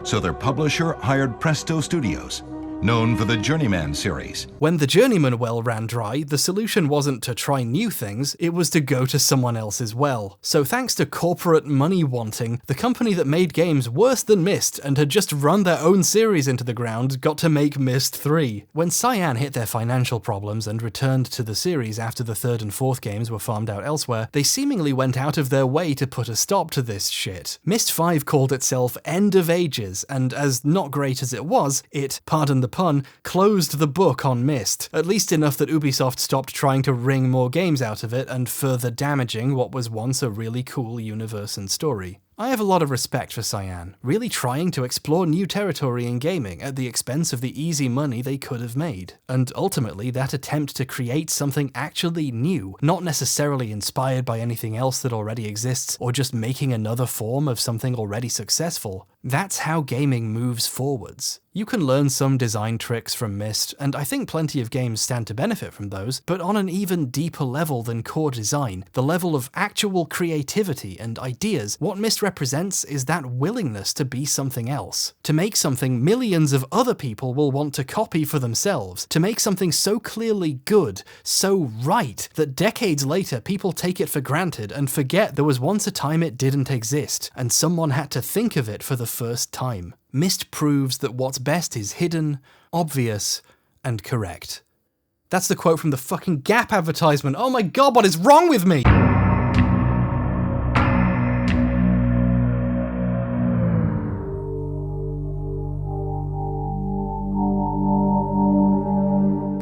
[SPEAKER 17] so their publisher hired Presto Studios, known for the Journeyman series.
[SPEAKER 1] When the Journeyman well ran dry, the solution wasn't to try new things, it was to go to someone else's well. So thanks to corporate money wanting, the company that made games worse than Myst and had just run their own series into the ground got to make Myst 3. When Cyan hit their financial problems and returned to the series after the third and fourth games were farmed out elsewhere, they seemingly went out of their way to put a stop to this shit. Myst 5 called itself End of Ages, and as not great as it was, it, pardon the pun, closed the book on Myst, at least enough that Ubisoft stopped trying to wring more games out of it and further damaging what was once a really cool universe and story. I have a lot of respect for Cyan, really trying to explore new territory in gaming at the expense of the easy money they could have made. And ultimately, that attempt to create something actually new, not necessarily inspired by anything else that already exists, or just making another form of something already successful, that's how gaming moves forwards. You can learn some design tricks from Myst, and I think plenty of games stand to benefit from those, but on an even deeper level than core design, the level of actual creativity and ideas, what Myst represents is that willingness to be something else. To make something millions of other people will want to copy for themselves. To make something so clearly good, so right, that decades later people take it for granted and forget there was once a time it didn't exist, and someone had to think of it for the first time. Myst proves that what's best is hidden, obvious, and correct. That's the quote from the fucking Gap advertisement. Oh my god, what is wrong with me?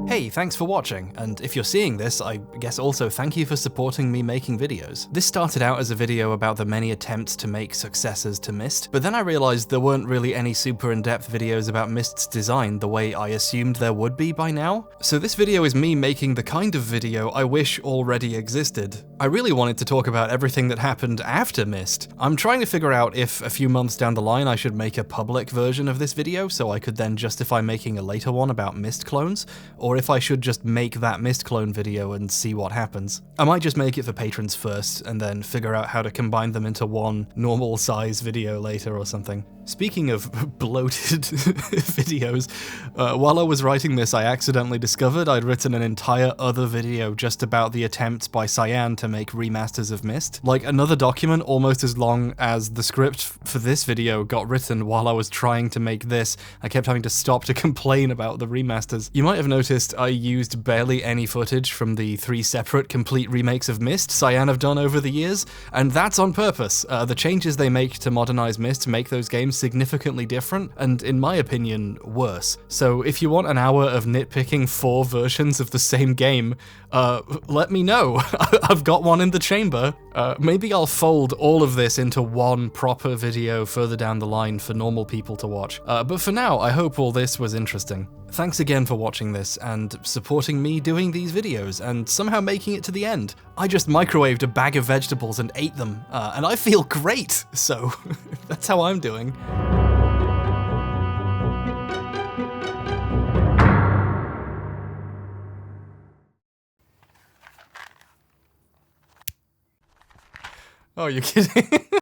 [SPEAKER 1] Hey, thanks for watching, and if you're seeing this, I guess also thank you for supporting me making videos. This started out as a video about the many attempts to make successors to Myst, but then I realized there weren't really any super in-depth videos about Myst's design the way I assumed there would be by now. So this video is me making the kind of video I wish already existed. I really wanted to talk about everything that happened after Myst. I'm trying to figure out if a few months down the line I should make a public version of this video so I could then justify making a later one about Myst clones, or if I should just make that Myst clone video and see what happens. I might just make it for patrons first, and then figure out how to combine them into one normal size video later or something. Speaking of bloated videos, while I was writing this I accidentally discovered I'd written an entire other video just about the attempt by Cyan to make remasters of Myst. Like another document almost as long as the script for this video got written while I was trying to make this. I kept having to stop to complain about the remasters. You might have noticed I used barely any footage from the 3 separate complete remakes of Myst Cyan have done over the years, and that's on purpose. The changes they make to modernize Myst make those games significantly different, and in my opinion, worse. So if you want an hour of nitpicking 4 versions of the same game, let me know. I've got one in the chamber. Maybe I'll fold all of this into one proper video further down the line for normal people to watch. But for now, I hope all this was interesting. Thanks again for watching this and supporting me doing these videos and somehow making it to the end. I just microwaved a bag of vegetables and ate them, and I feel great, so that's how I'm doing. Oh, you're kidding?